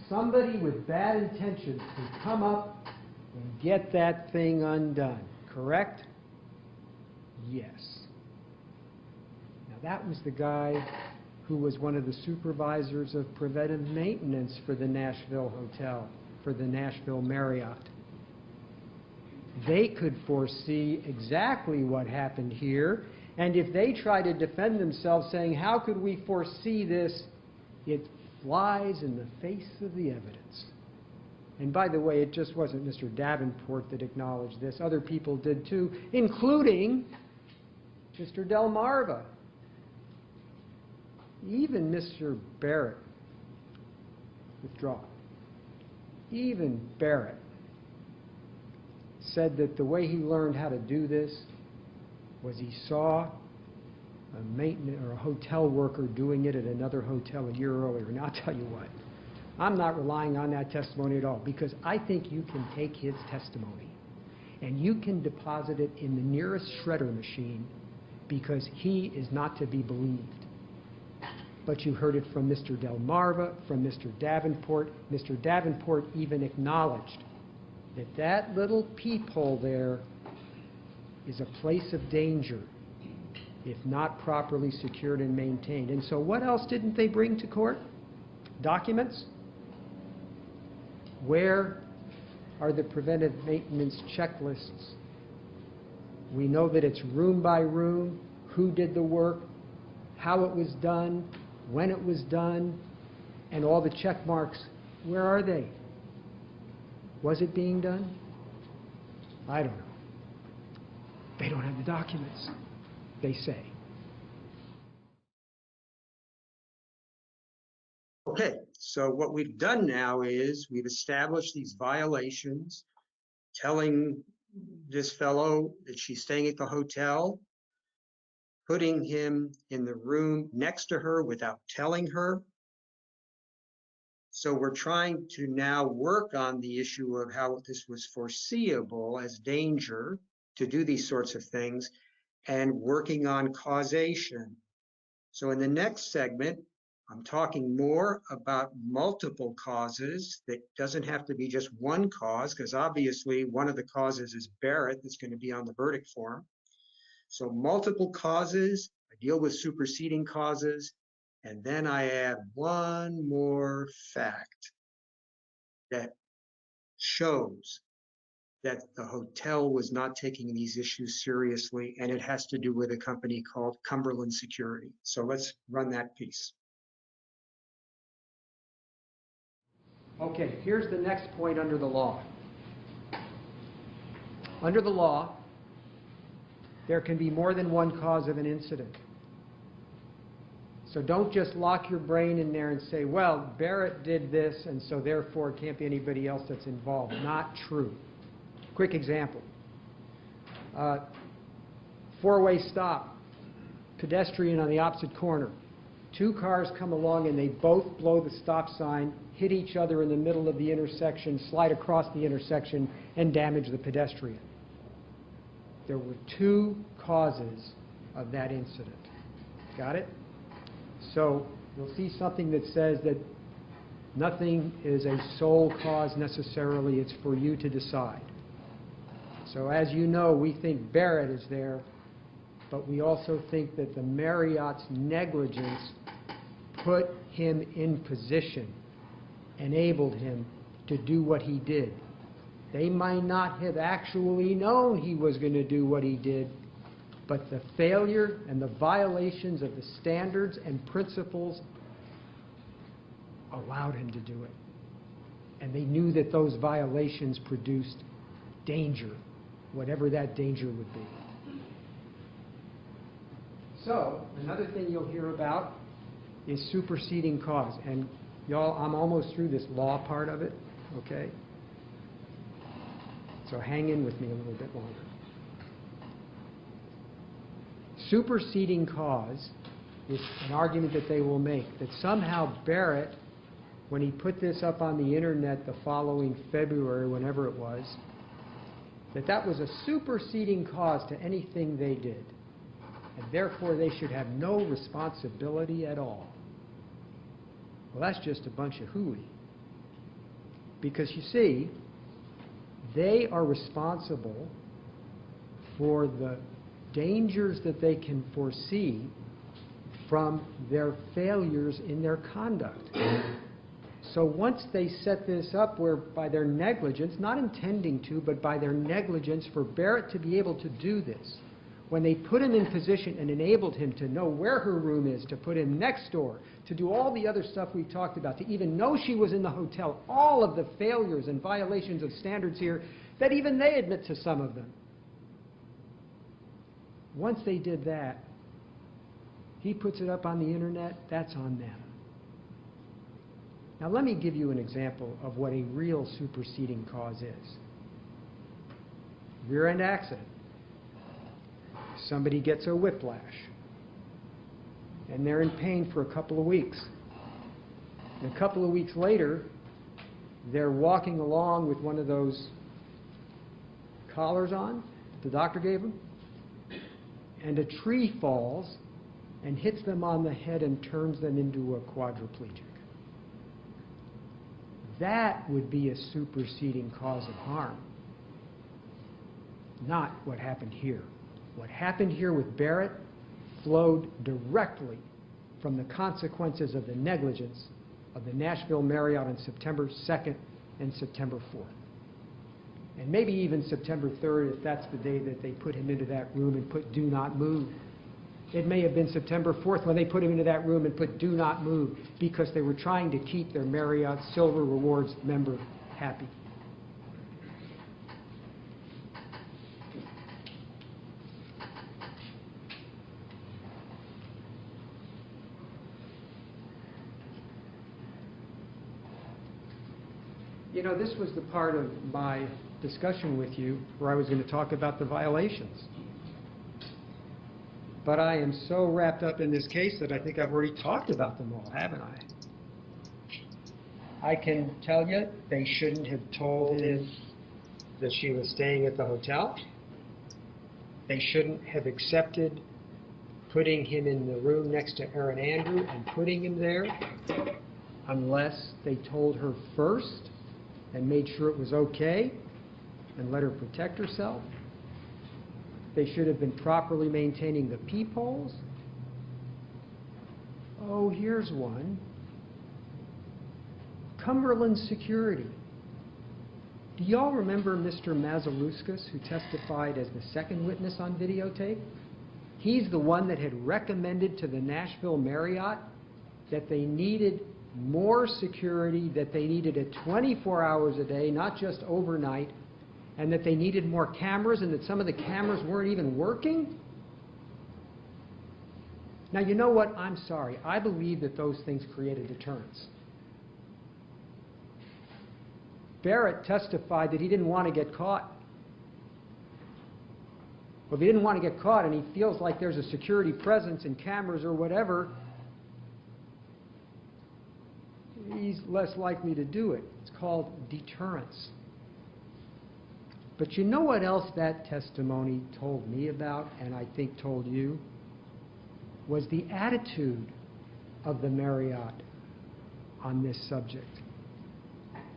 B: Somebody with bad intentions could come up and get that thing undone, correct? Yes. Now that was the guy who was one of the supervisors of preventive maintenance for the Nashville Hotel, for the Nashville Marriott. They could foresee exactly what happened here, and if they try to defend themselves saying, how could we foresee this, it flies in the face of the evidence. And by the way, it just wasn't Mr. Davenport that acknowledged this. Other people did too, including Mr. Delmarva. Even Mr. Barrett, withdraw. Even Barrett said that the way he learned how to do this was he saw a maintenance or a hotel worker doing it at another hotel a year earlier. And I'll tell you what, I'm not relying on that testimony at all, because I think you can take his testimony and you can deposit it in the nearest shredder machine, because he is not to be believed. But you heard it from Mr. Delmarva, from Mr. Davenport. Mr. Davenport even acknowledged that that little peephole there is a place of danger if not properly secured and maintained. And so what else didn't they bring to court? Documents? Where are the preventive maintenance checklists? We know that it's room by room, who did the work, how it was done, when it was done, and all the check marks. Where are they? Was it being done? I don't know. They don't have the documents, they say.
A: Okay, so what we've done now is we've established these violations, telling this fellow that she's staying at the hotel, putting him in the room next to her without telling her. So we're trying to now work on the issue of how this was foreseeable as danger to do these sorts of things, and working on causation. So in the next segment, I'm talking more about multiple causes. That doesn't have to be just one cause, because obviously one of the causes is Barrett that's going to be on the verdict form. So multiple causes, I deal with superseding causes, and then I add one more fact that shows that the hotel was not taking these issues seriously, and it has to do with a company called Cumberland Security. So let's run that piece.
B: Okay, here's the next point under the law. Under the law, there can be more than one cause of an incident. So don't just lock your brain in there and say, well, Barrett did this, and so therefore it can't be anybody else that's involved. Not true. Quick example. Four-way stop, pedestrian on the opposite corner. Two cars come along and they both blow the stop sign, hit each other in the middle of the intersection, slide across the intersection, and damage the pedestrian. There were two causes of that incident. Got it? So you'll see something that says that nothing is a sole cause necessarily. It's for you to decide. So as you know, we think Barrett is there, but we also think that the Marriott's negligence put him in position, enabled him to do what he did. They might not have actually known he was going to do what he did, but the failure and the violations of the standards and principles allowed him to do it. And they knew that those violations produced danger, whatever that danger would be. So, another thing you'll hear about is superseding cause. And y'all, I'm almost through this law part of it, okay? So hang in with me a little bit longer. Superseding cause is an argument that they will make, that somehow Barrett, when he put this up on the internet the following February, whenever it was, that was a superseding cause to anything they did. And therefore they should have no responsibility at all. Well, that's just a bunch of hooey. Because you see, they are responsible for the dangers that they can foresee from their failures in their conduct. So once they set this up where by their negligence, not intending to, but by their negligence for Barrett to be able to do this, when they put him in position and enabled him to know where her room is, to put him next door, to do all the other stuff we've talked about, to even know she was in the hotel, all of the failures and violations of standards here that even they admit to some of them. Once they did that, he puts it up on the internet, that's on them. Now let me give you an example of what a real superseding cause is. Rear end accident. Somebody gets a whiplash, and they're in pain for a couple of weeks. And a couple of weeks later, they're walking along with one of those collars on that the doctor gave them, and a tree falls and hits them on the head and turns them into a quadriplegic. That would be a superseding cause of harm, not what happened here. What happened here with Barrett flowed directly from the consequences of the negligence of the Nashville Marriott on September 2nd and September 4th. And maybe even September 3rd, if that's the day that they put him into that room and put "do not move." It may have been September 4th when they put him into that room and put "do not move," because they were trying to keep their Marriott Silver Rewards member happy. You know, this was the part of my discussion with you where I was going to talk about the violations. But I am so wrapped up in this case that I think I've already talked about them all, haven't I? I can tell you they shouldn't have told him that she was staying at the hotel. They shouldn't have accepted putting him in the room next to Erin Andrews and putting him there unless they told her first and made sure it was okay and let her protect herself. They should have been properly maintaining the peepholes. Oh, here's one. Cumberland Security. Do y'all remember Mr. Mazaluskas, who testified as the second witness on videotape? He's the one that had recommended to the Nashville Marriott that they needed more security, that they needed it 24 hours a day, not just overnight, and that they needed more cameras, and that some of the cameras weren't even working? Now, you know what? I'm sorry. I believe that those things create a deterrence. Barrett testified that he didn't want to get caught. Well, if he didn't want to get caught and he feels like there's a security presence and cameras or whatever, he's less likely to do it. It's called deterrence. But you know what else that testimony told me about, and I think told you, was the attitude of the Marriott on this subject.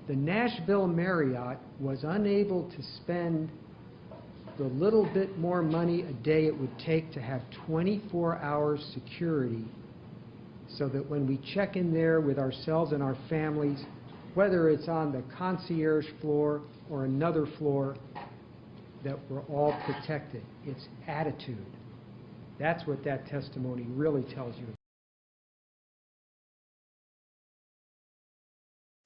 B: The Nashville Marriott was unable to spend the little bit more money a day it would take to have 24-hour security, so that when we check in there with ourselves and our families, whether it's on the concierge floor or another floor, that we're all protected. It's attitude. That's what that testimony really tells you.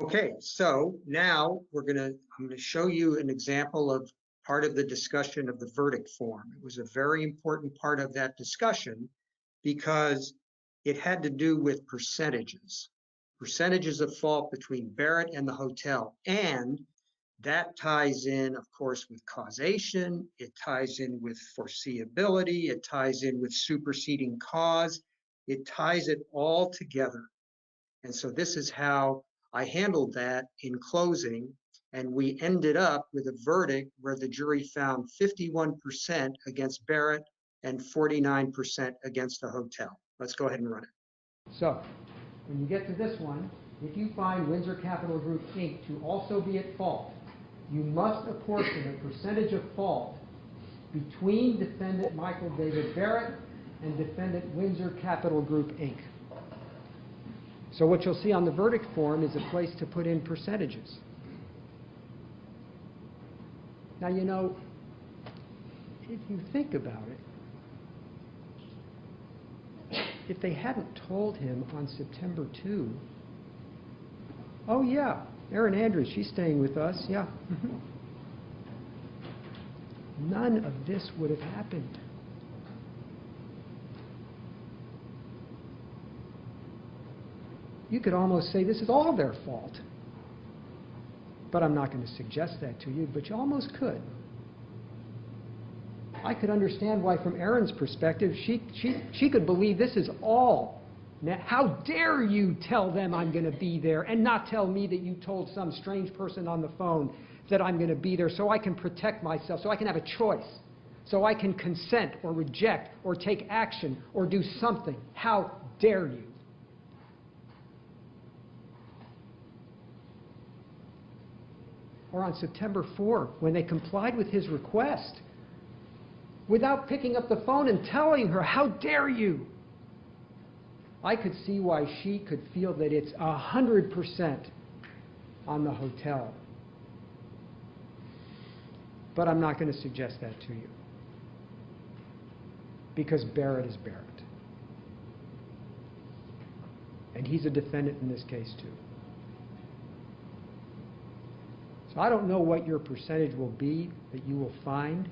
A: Okay, so now I'm going to show you an example of part of the discussion of the verdict form. It was a very important part of that discussion because it had to do with percentages of fault between Barrett and the hotel. And that ties in, of course, with causation. It ties in with foreseeability. It ties in with superseding cause. It ties it all together. And so this is how I handled that in closing. And we ended up with a verdict where the jury found 51% against Barrett and 49% against the hotel. Let's go ahead and run it.
B: So, when you get to this one, if you find Windsor Capital Group, Inc. to also be at fault, you must apportion a percentage of fault between defendant Michael David Barrett and defendant Windsor Capital Group, Inc. So what you'll see on the verdict form is a place to put in percentages. Now, you know, if you think about it, if they hadn't told him on September 2, oh yeah, Erin Andrews, she's staying with us, yeah. None of this would have happened. You could almost say this is all their fault. But I'm not going to suggest that to you, but you almost could. I could understand why, from Erin's perspective, she could believe this is all. Now, how dare you tell them I'm going to be there and not tell me that you told some strange person on the phone that I'm going to be there so I can protect myself, so I can have a choice, so I can consent or reject or take action or do something. How dare you? Or on September 4, when they complied with his request, without picking up the phone and telling her, how dare you? I could see why she could feel that it's 100% on the hotel. But I'm not going to suggest that to you, because Barrett is Barrett. And he's a defendant in this case too. So I don't know what your percentage will be that you will find.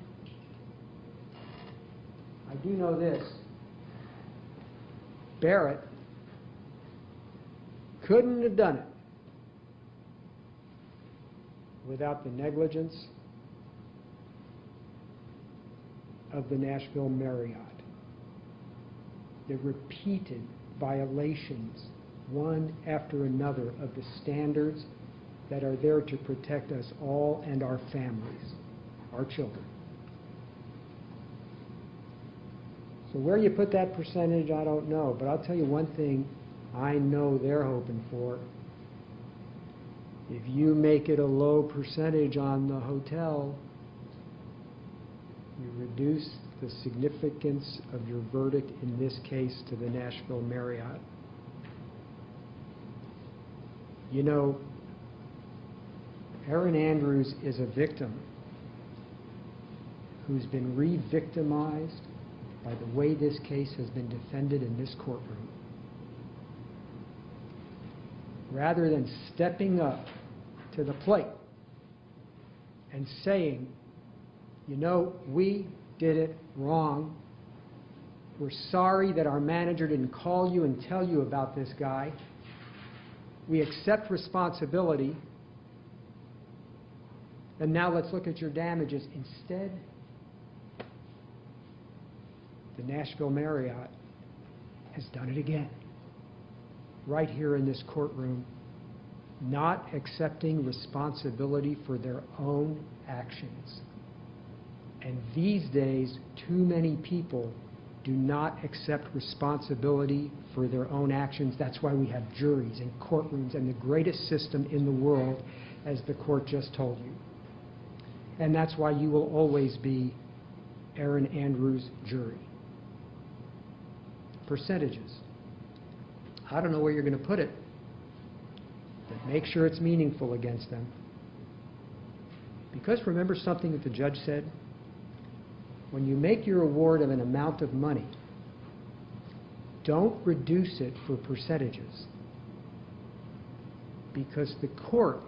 B: I do know this. Barrett couldn't have done it without the negligence of the Nashville Marriott. The repeated violations, one after another, of the standards that are there to protect us all and our families, our children. So where you put that percentage, I don't know, but I'll tell you one thing I know they're hoping for. If you make it a low percentage on the hotel, you reduce the significance of your verdict in this case to the Nashville Marriott. You know, Erin Andrews is a victim who's been re-victimized by the way this case has been defended in this courtroom. Rather than stepping up to the plate and saying, you know, we did it wrong. We're sorry that our manager didn't call you and tell you about this guy. We accept responsibility. And now let's look at your damages. Instead, the Nashville Marriott has done it again. Right here in this courtroom, not accepting responsibility for their own actions. And these days, too many people do not accept responsibility for their own actions. That's why we have juries and courtrooms and the greatest system in the world, as the court just told you. And that's why you will always be Erin Andrews' jury. Percentages. I don't know where you're going to put it, but make sure it's meaningful against them. Because remember something that the judge said? When you make your award of an amount of money, don't reduce it for percentages, because the court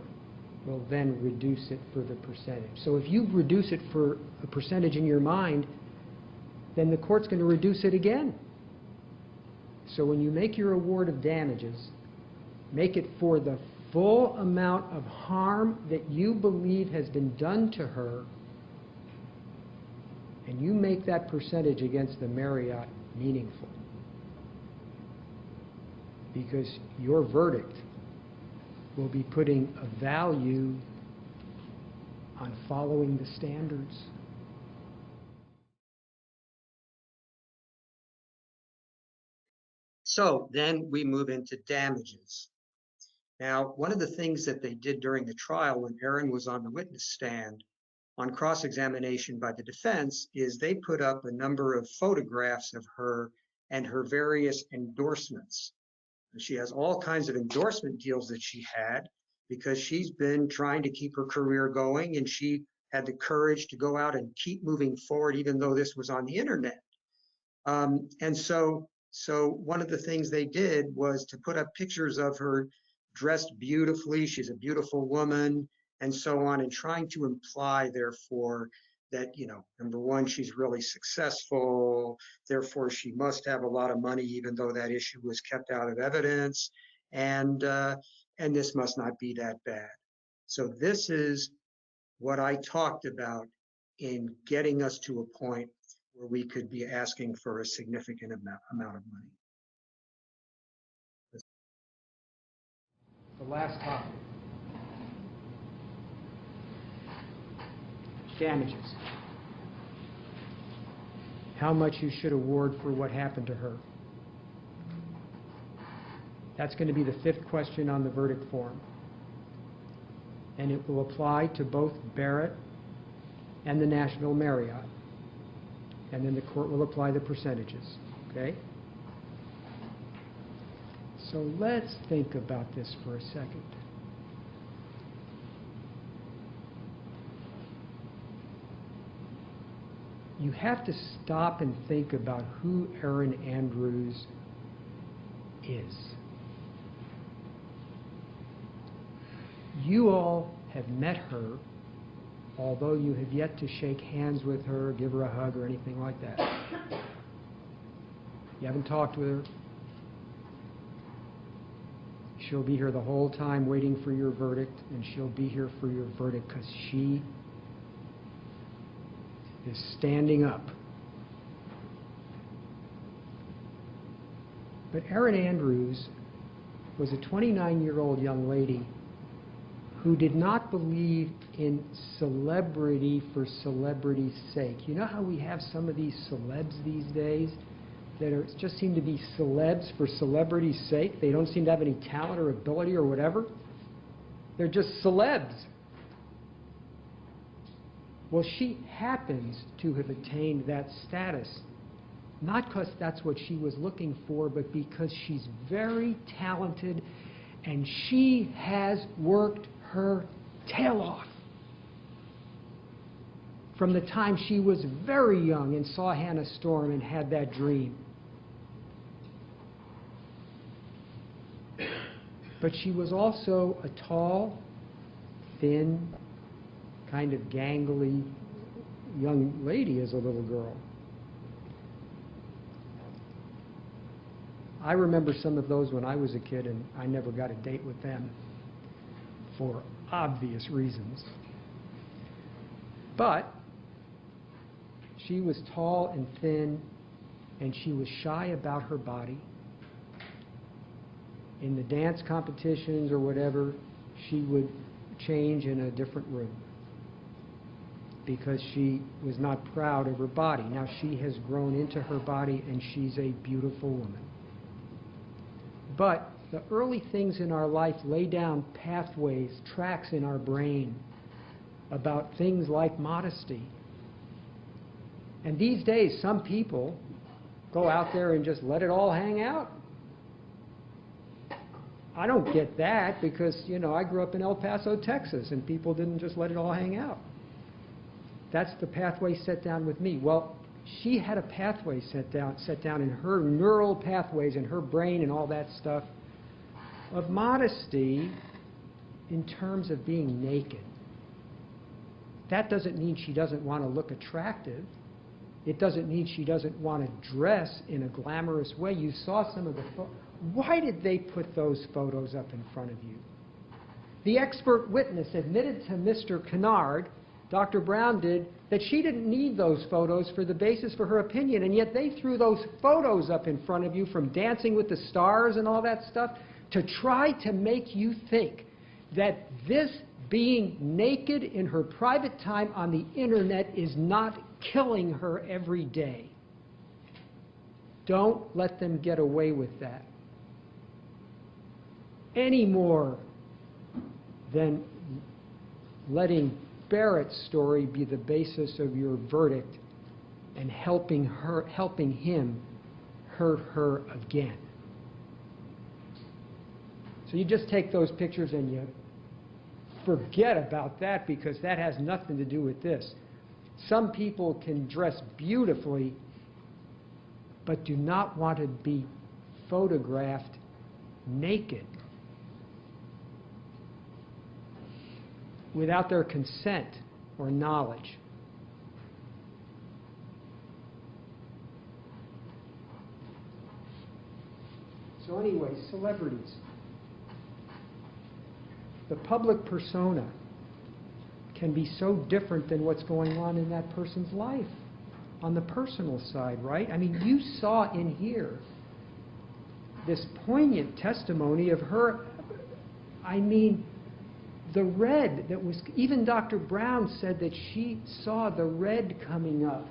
B: will then reduce it for the percentage. So if you reduce it for a percentage in your mind, then the court's going to reduce it again. So when you make your award of damages, make it for the full amount of harm that you believe has been done to her, and you make that percentage against the Marriott meaningful. Because your verdict will be putting a value on following the standards.
A: So then we move into damages. Now, one of the things that they did during the trial when Erin was on the witness stand on cross-examination by the defense is they put up a number of photographs of her and her various endorsements. She has all kinds of endorsement deals that she had because she's been trying to keep her career going, and she had the courage to go out and keep moving forward even though this was on the internet. And so one of the things they did was to put up pictures of her dressed beautifully. She's a beautiful woman, and so on, and trying to imply, therefore, that, you know, number one, she's really successful, therefore she must have a lot of money, even though that issue was kept out of evidence, and this must not be that bad. So this is what I talked about in getting us to a point where we could be asking for a significant amount of money.
B: The last topic. Damages. How much you should award for what happened to her. That's going to be the fifth question on the verdict form. And it will apply to both Barrett and the Nashville Marriott. and then the court will apply the percentages, okay? So let's think about this for a second. You have to stop and think about who Erin Andrews is. You all have met her, although you have yet to shake hands with her, give her a hug, or anything like that. You haven't talked with her. She'll be here the whole time waiting for your verdict, and she'll be here for your verdict because she is standing up. But Erin Andrews was a 29-year-old young lady who did not believe in celebrity for celebrity's sake. You know how we have some of these celebs these days that just seem to be celebs for celebrity's sake? They don't seem to have any talent or ability or whatever. They're just celebs. Well, she happens to have attained that status, not because that's what she was looking for, but because she's very talented and she has worked her tail off from the time she was very young and saw Hannah Storm and had that dream. But she was also a tall, thin, kind of gangly young lady as a little girl. I remember some of those when I was a kid, and I never got a date with them for obvious reasons. But she was tall and thin, and she was shy about her body. In the dance competitions or whatever, she would change in a different room because she was not proud of her body. Now she has grown into her body and she's a beautiful woman. But the early things in our life lay down pathways, tracks in our brain about things like modesty. And these days, some people go out there and just let it all hang out. I don't get that because, you know, I grew up in El Paso, Texas, and people didn't just let it all hang out. That's the pathway set down with me. Well, she had a pathway set down in her neural pathways in her brain and all that stuff of modesty in terms of being naked. That doesn't mean she doesn't want to look attractive. It doesn't mean she doesn't want to dress in a glamorous way. You saw some of the photos. Why did they put those photos up in front of you? The expert witness admitted to Mr. Kennard, Dr. Brown did, that she didn't need those photos for the basis for her opinion, and yet they threw those photos up in front of you from Dancing with the Stars and all that stuff to try to make you think that this being naked in her private time on the internet is not killing her every day. Don't let them get away with that any more than letting Barrett's story be the basis of your verdict and helping him hurt her again. So you just take those pictures and you forget about that because that has nothing to do with this. Some people can dress beautifully but do not want to be photographed naked without their consent or knowledge. So anyway, celebrities. The public persona can be so different than what's going on in that person's life on the personal side, right? I mean, you saw in here this poignant testimony of her. I mean, the red that was, even Dr. Brown said that she saw the red coming up.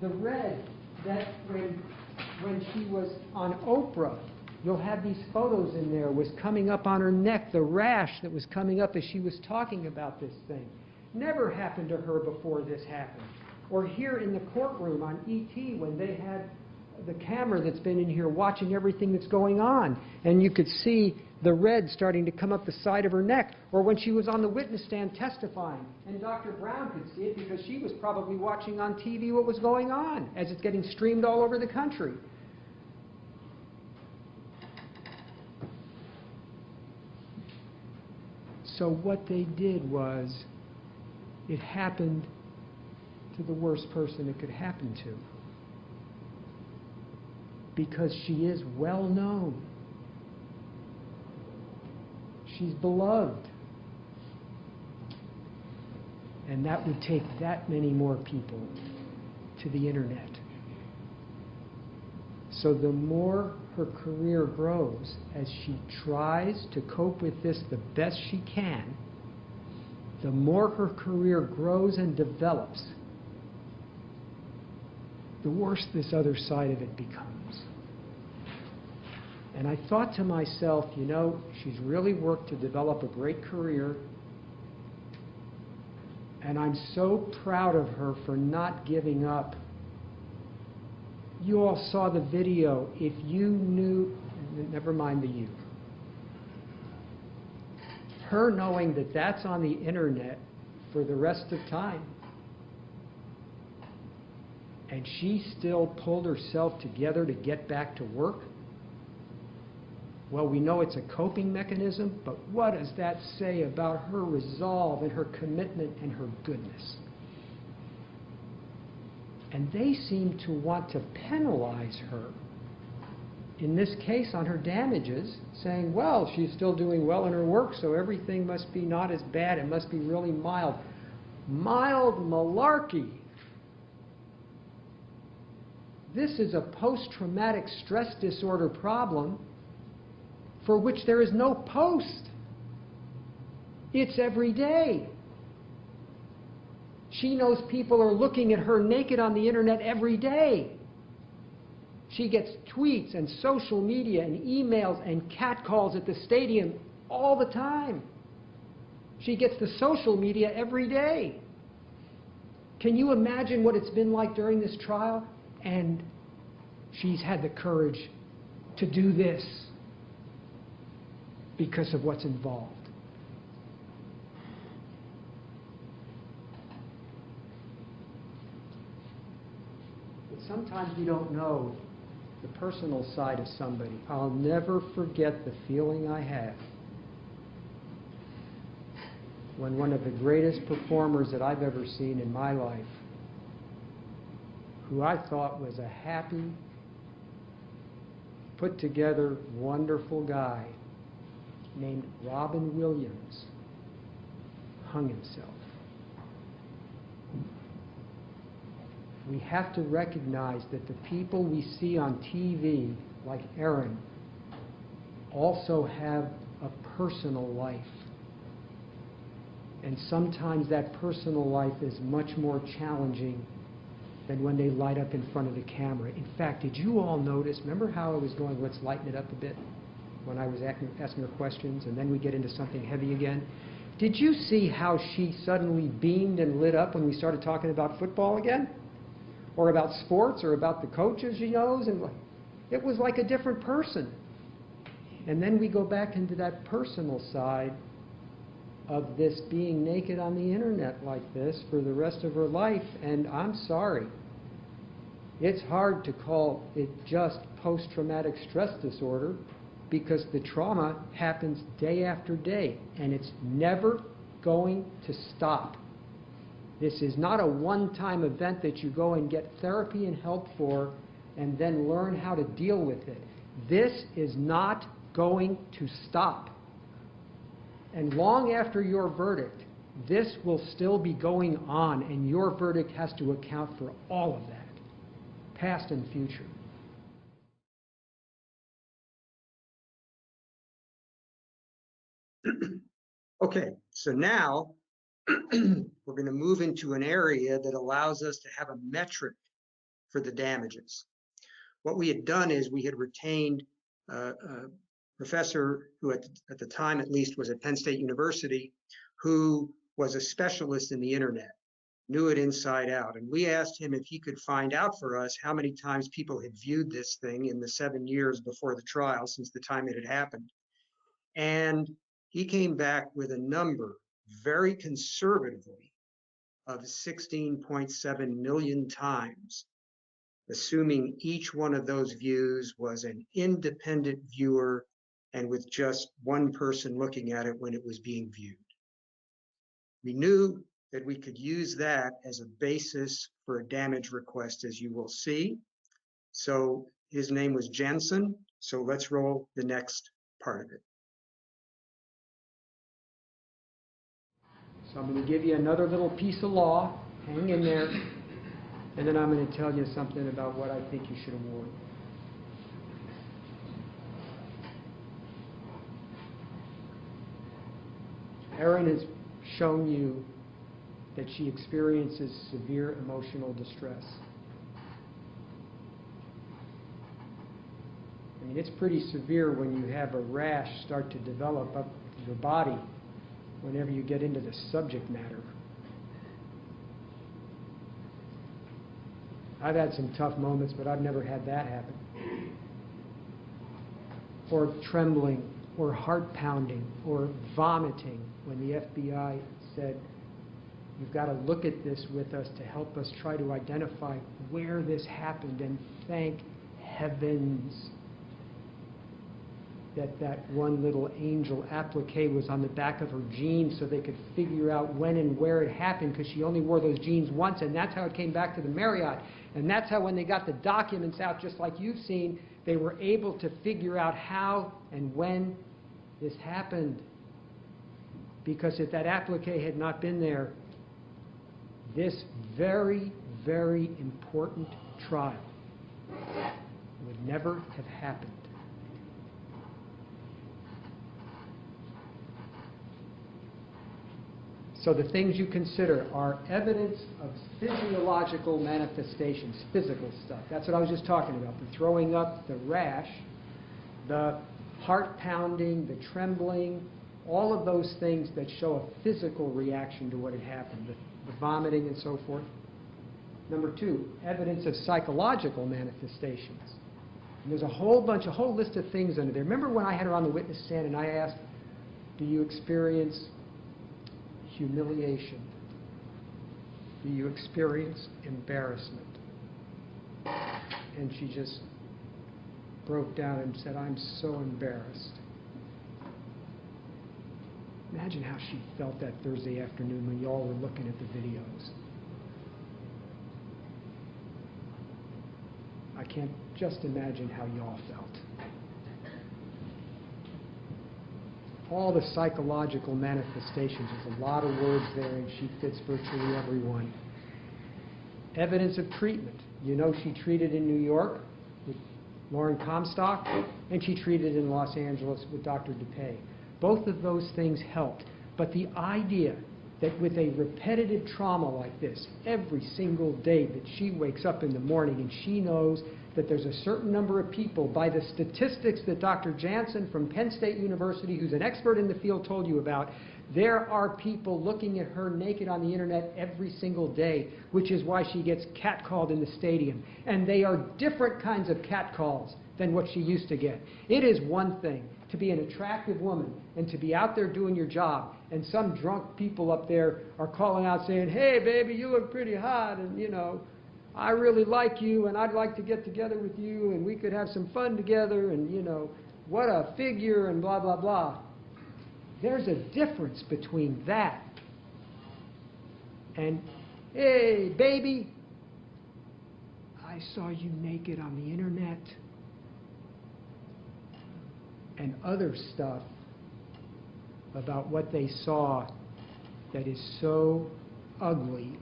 B: The red that when she was on Oprah, you'll have these photos in there, was coming up on her neck, the rash that was coming up as she was talking about this thing. Never happened to her before this happened. Or here in the courtroom on ET when they had the camera that's been in here watching everything that's going on, and you could see the red starting to come up the side of her neck. Or when she was on the witness stand testifying, and Dr. Brown could see it because she was probably watching on TV what was going on as it's getting streamed all over the country. So what they did was, it happened to the worst person it could happen to. Because she is well known. She's beloved. And that would take that many more people to the internet. So the more her career grows, as she tries to cope with this the best she can, the more her career grows and develops, the worse this other side of it becomes. And I thought to myself, you know, she's really worked to develop a great career, and I'm so proud of her for not giving up. You all saw the video. If you knew, never mind the you. Her knowing that that's on the internet for the rest of time, and she still pulled herself together to get back to work. Well, we know it's a coping mechanism, but what does that say about her resolve and her commitment and her goodness? And they seem to want to penalize her, in this case on her damages, saying, well, she's still doing well in her work, so everything must be not as bad, it must be really mild. Mild malarkey. This is a post-traumatic stress disorder problem for which there is no post. It's every day. She knows people are looking at her naked on the internet every day. She gets tweets and social media and emails and catcalls at the stadium all the time. She gets the social media every day. Can you imagine what it's been like during this trial? And she's had the courage to do this because of what's involved. But sometimes we don't know the personal side of somebody. I'll never forget the feeling I had when one of the greatest performers that I've ever seen in my life, who I thought was a happy, put together, wonderful guy named Robin Williams, hung himself. We have to recognize that the people we see on TV, like Erin, also have a personal life. And sometimes that personal life is much more challenging than when they light up in front of the camera. In fact, did you all notice, remember how I was going, let's lighten it up a bit, when I was asking her questions, and then we get into something heavy again? Did you see how she suddenly beamed and lit up when we started talking about football again? Or about sports, or about the coaches she knows? And it was like a different person. And then we go back into that personal side of this being naked on the internet like this for the rest of her life. And I'm sorry, it's hard to call it just post-traumatic stress disorder, because the trauma happens day after day, and it's never going to stop. This is not a one-time event that you go and get therapy and help for and then learn how to deal with it. This is not going to stop. And long after your verdict, this will still be going on, and your verdict has to account for all of that, past and future.
A: Okay, so now we're going to move into an area that allows us to have a metric for the damages. What we had done is we had retained a professor who at the time at least was at Penn State University, who was a specialist in the internet. knew it inside out. And we asked him if he could find out for us how many times people had viewed this thing in the 7 years before the trial, since the time it had happened. And he came back with a number, very conservatively, of 16.7 million times, assuming each one of those views was an independent viewer and with just one person looking at it when it was being viewed. We knew that we could use that as a basis for a damage request, as you will see. So his name was Jensen. So let's roll the next part of it.
B: So I'm going to give you another little piece of law. Hang in there. And then I'm going to tell you something about what I think you should award. Erin has shown you that she experiences severe emotional distress. I mean, it's pretty severe when you have a rash start to develop up your body whenever you get into the subject matter. I've had some tough moments, but I've never had that happen. Or trembling, or heart pounding, or vomiting when the FBI said, you've got to look at this with us to help us try to identify where this happened, and thank heavens that one little angel applique was on the back of her jeans so they could figure out when and where it happened, because she only wore those jeans once, and that's how it came back to the Marriott. And that's how, when they got the documents out, just like you've seen, they were able to figure out how and when this happened. Because if that applique had not been there, this very, very important trial would never have happened. So the things you consider are evidence of physiological manifestations, physical stuff. That's what I was just talking about. The throwing up, the rash, the heart pounding, the trembling, all of those things that show a physical reaction to what had happened, the vomiting and so forth. Number two, evidence of psychological manifestations. And there's a whole list of things under there. Remember when I had her on the witness stand and I asked, do you experience humiliation? Do you experience embarrassment? And she just broke down and said, I'm so embarrassed. Imagine how she felt that Thursday afternoon when y'all were looking at the videos. I can't just imagine how y'all felt. All the psychological manifestations, there's a lot of words there, and she fits virtually every one. Evidence of treatment. You know, she treated in New York with Lauren Comstock, and she treated in Los Angeles with Dr. DePay. Both of those things helped. But the idea that with a repetitive trauma like this, every single day that she wakes up in the morning and she knows that there's a certain number of people, by the statistics that Dr. Jansen from Penn State University, who's an expert in the field, told you about, there are people looking at her naked on the internet every single day, which is why she gets catcalled in the stadium. And they are different kinds of catcalls than what she used to get. It is one thing to be an attractive woman and to be out there doing your job, and some drunk people up there are calling out saying, hey baby, you look pretty hot, and you know, I really like you, and I'd like to get together with you, and we could have some fun together, and you know, what a figure, and blah, blah, blah. There's a difference between that and, hey, baby, I saw you naked on the internet, and other stuff about what they saw that is so ugly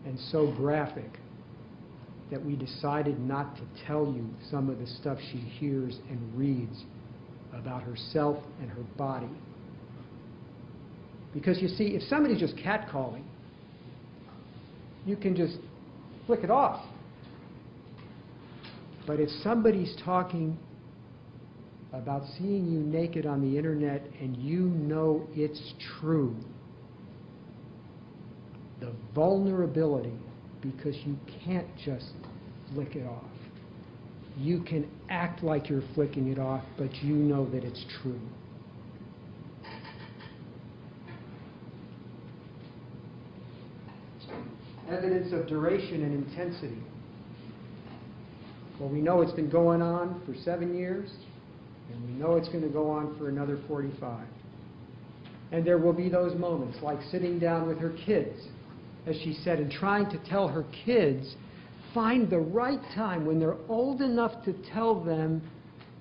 B: and so graphic that we decided not to tell you some of the stuff she hears and reads about herself and her body. Because you see, if somebody's just catcalling, you can just flick it off. But if somebody's talking about seeing you naked on the internet and you know it's true, the the vulnerability, because you can't just flick it off. You can act like you're flicking it off, but you know that it's true. Evidence of duration and intensity. Well, we know it's been going on for 7 years, and we know it's going to go on for another 45. And there will be those moments, like sitting down with her kids, as she said, and trying to tell her kids, find the right time when they're old enough to tell them,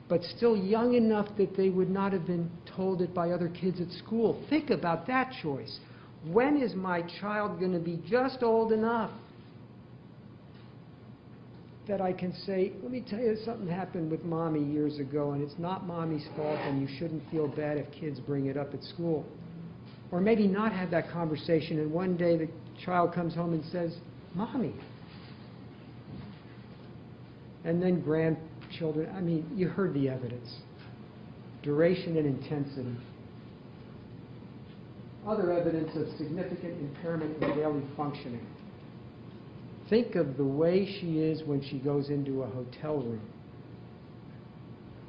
B: but still young enough that they would not have been told it by other kids at school. Think about that choice. When is my child going to be just old enough that I can say, let me tell you, something happened with Mommy years ago, and it's not Mommy's fault, and you shouldn't feel bad if kids bring it up at school. Or maybe not have that conversation, and one day the child comes home and says, Mommy. And then grandchildren, I mean, you heard the evidence. Duration and intensity. Other evidence of significant impairment in daily functioning. Think of the way she is when she goes into a hotel room.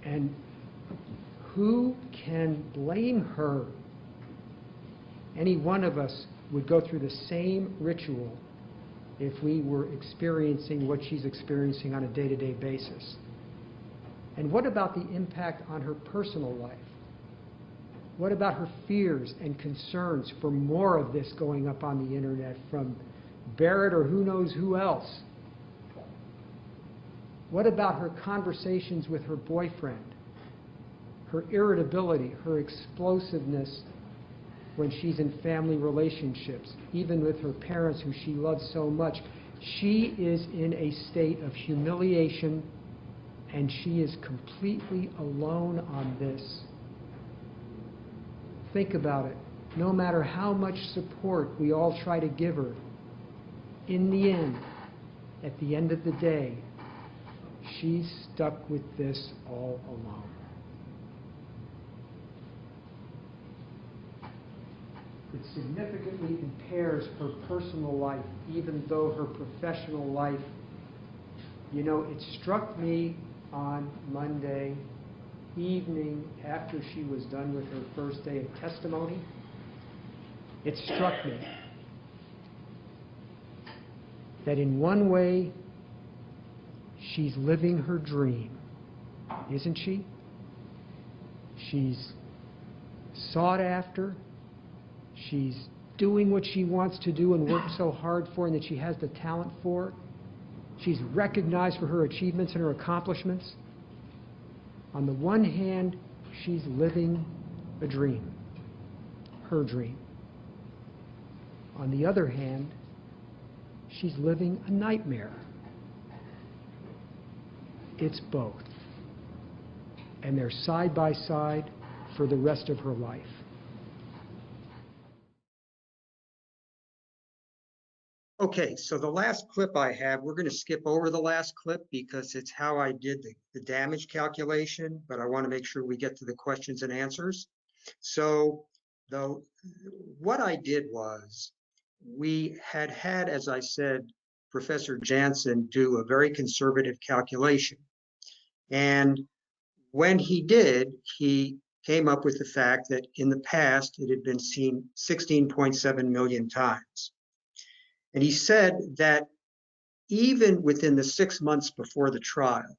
B: And who can blame her? Any one of us would go through the same ritual if we were experiencing what she's experiencing on a day-to-day basis. And what about the impact on her personal life? What about her fears and concerns for more of this going up on the internet from Barrett or who knows who else? What about her conversations with her boyfriend? Her irritability, her explosiveness when she's in family relationships, even with her parents who she loves so much. She is in a state of humiliation, and she is completely alone on this. Think about it. No matter how much support we all try to give her, in the end, at the end of the day, she's stuck with this all alone. It significantly impairs her personal life, even though her professional life, you know, it struck me on Monday evening after she was done with her first day of testimony. It struck me that in one way, she's living her dream, isn't she? She's sought after. She's doing what she wants to do and worked so hard for and that she has the talent for. She's recognized for her achievements and her accomplishments. On the one hand, she's living a dream, her dream. On the other hand, she's living a nightmare. It's both. And they're side by side for the rest of her life.
A: Okay, so the last clip I have, we're going to skip over the last clip because it's how I did the damage calculation, but I want to make sure we get to the questions and answers. So what I did was we had, as I said, Professor Jansen do a very conservative calculation. And when he did, he came up with the fact that in the past, it had been seen 16.7 million times. And he said that even within the 6 months before the trial,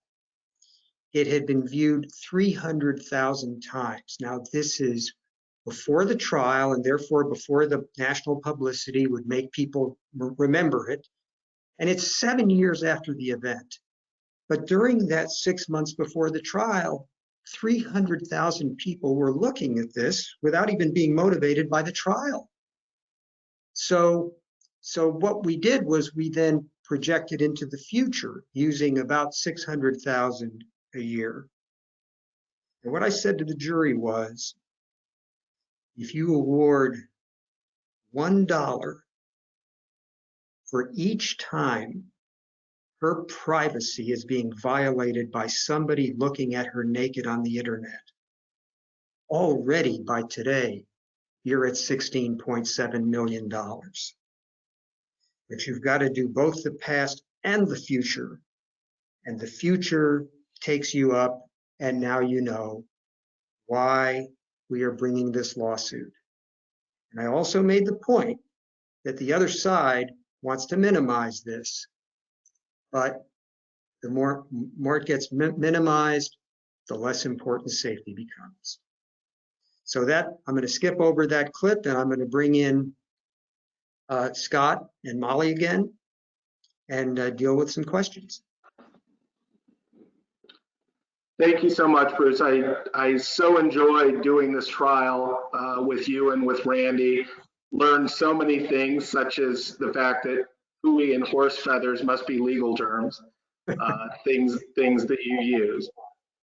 A: it had been viewed 300,000 times. Now, this is before the trial, and therefore before the national publicity would make people remember it. And it's 7 years after the event. But during that 6 months before the trial, 300,000 people were looking at this without even being motivated by the trial. So what we did was we then projected into the future using about 600,000 a year. And what I said to the jury was, if you award $1 for each time her privacy is being violated by somebody looking at her naked on the internet, already by today, you're at $16.7 million. but you've got to do both the past and the future. And the future takes you up, and now you know why we are bringing this lawsuit. And I also made the point that the other side wants to minimize this, but the more it gets minimized, the less important safety becomes. So that I'm going to skip over that clip, and I'm going to bring in Scott and Molly again and deal with some questions.
D: Thank you so much, Bruce. I so enjoyed doing this trial with you and with Randy. Learned so many things, such as the fact that hooey and horse feathers must be legal terms, things that you use.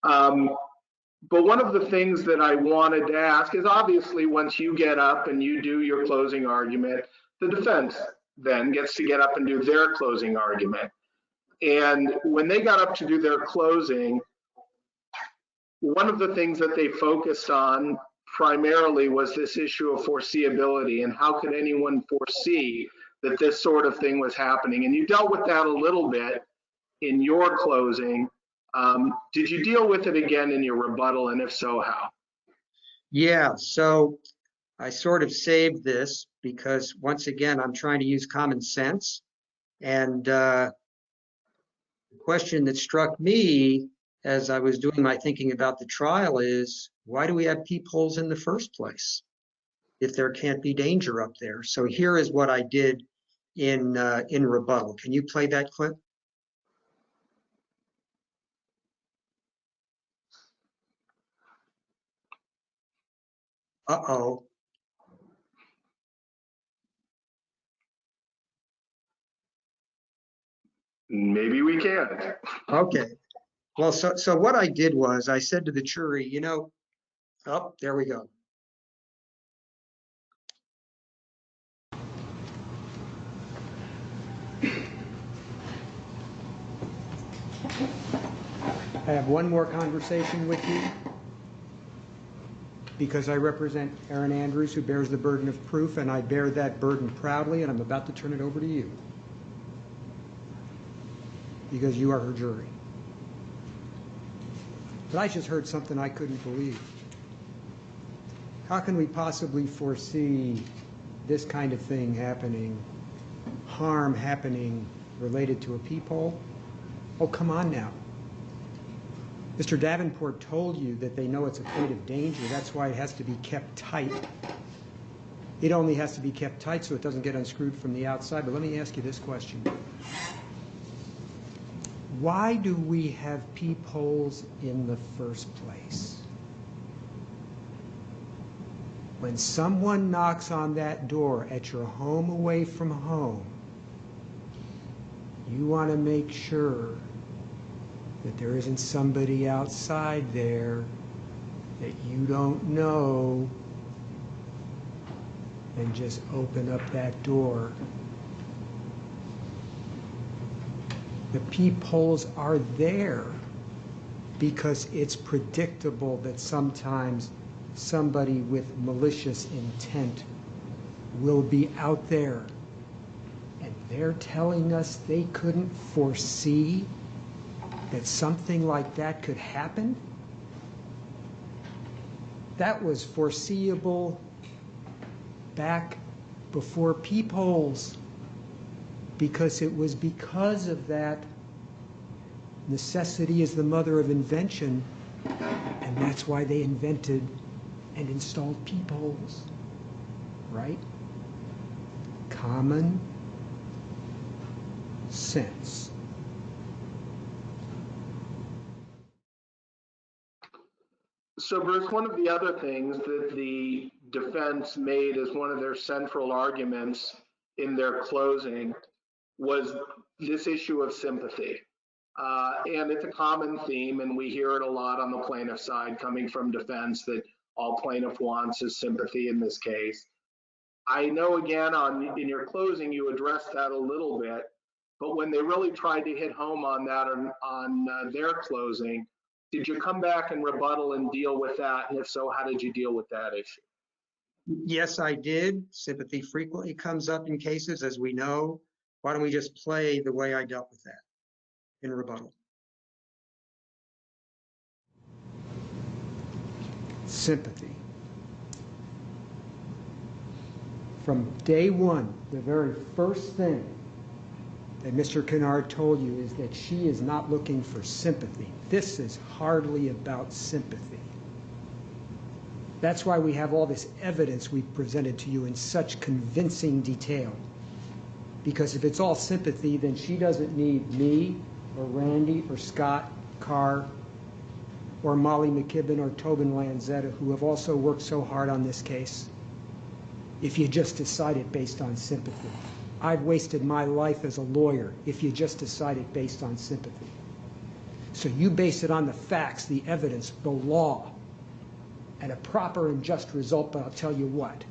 D: But one of the things that I wanted to ask is, obviously, once you get up and you do your closing argument, the defense then gets to get up and do their closing argument. And when they got up to do their closing, one of the things that they focused on primarily was this issue of foreseeability and how could anyone foresee that this sort of thing was happening. And you dealt with that a little bit in your closing. Did you deal with it again in your rebuttal, and if so, how?
A: Yeah, so I sort of saved this because, once again, I'm trying to use common sense. And the question that struck me as I was doing my thinking about the trial is, why do we have peepholes in the first place if there can't be danger up there? So here is what I did in rebuttal. Can you play that clip? Uh-oh.
D: Maybe we can't.
A: Okay. Well, so what I did was I said to the jury, you know, oh, there we go.
B: I have one more conversation with you because I represent Erin Andrews, who bears the burden of proof, and I bear that burden proudly, and I'm about to turn it over to you because you are her jury. But I just heard something I couldn't believe. How can we possibly foresee this kind of thing happening, harm happening related to a peephole? Oh, come on now. Mr. Davenport told you that they know it's a point of danger. That's why it has to be kept tight. It only has to be kept tight so it doesn't get unscrewed from the outside. But let me ask you this question. Why do we have peepholes in the first place? When someone knocks on that door at your home away from home, you want to make sure that there isn't somebody outside there that you don't know, and just open up that door. The peepholes are there because it's predictable that sometimes somebody with malicious intent will be out there. And they're telling us they couldn't foresee that something like that could happen? That was foreseeable back before peepholes, because it was because of that necessity is the mother of invention, and that's why they invented and installed peepholes, right? Common sense.
D: So, Bruce, one of the other things that the defense made as one of their central arguments in their closing was this issue of sympathy. And it's a common theme, and we hear it a lot on the plaintiff side coming from defense, that all plaintiff wants is sympathy in this case. I know, again, in your closing, you addressed that a little bit, but when they really tried to hit home on that on their closing, did you come back and rebuttal and deal with that? And if so, how did you deal with that issue?
A: Yes, I did. Sympathy frequently comes up in cases, as we know. Why don't we just play the way I dealt with that in rebuttal?
B: Sympathy. From day one, the very first thing that Mr. Kennard told you is that she is not looking for sympathy. This is hardly about sympathy. That's why we have all this evidence we've presented to you in such convincing detail. Because if it's all sympathy, then she doesn't need me or Randy or Scott Carr or Molly McKibben or Tobin Lanzetta, who have also worked so hard on this case, if you just decide it based on sympathy. I've wasted my life as a lawyer if you just decide it based on sympathy. So you base it on the facts, the evidence, the law, and a proper and just result. But I'll tell you what,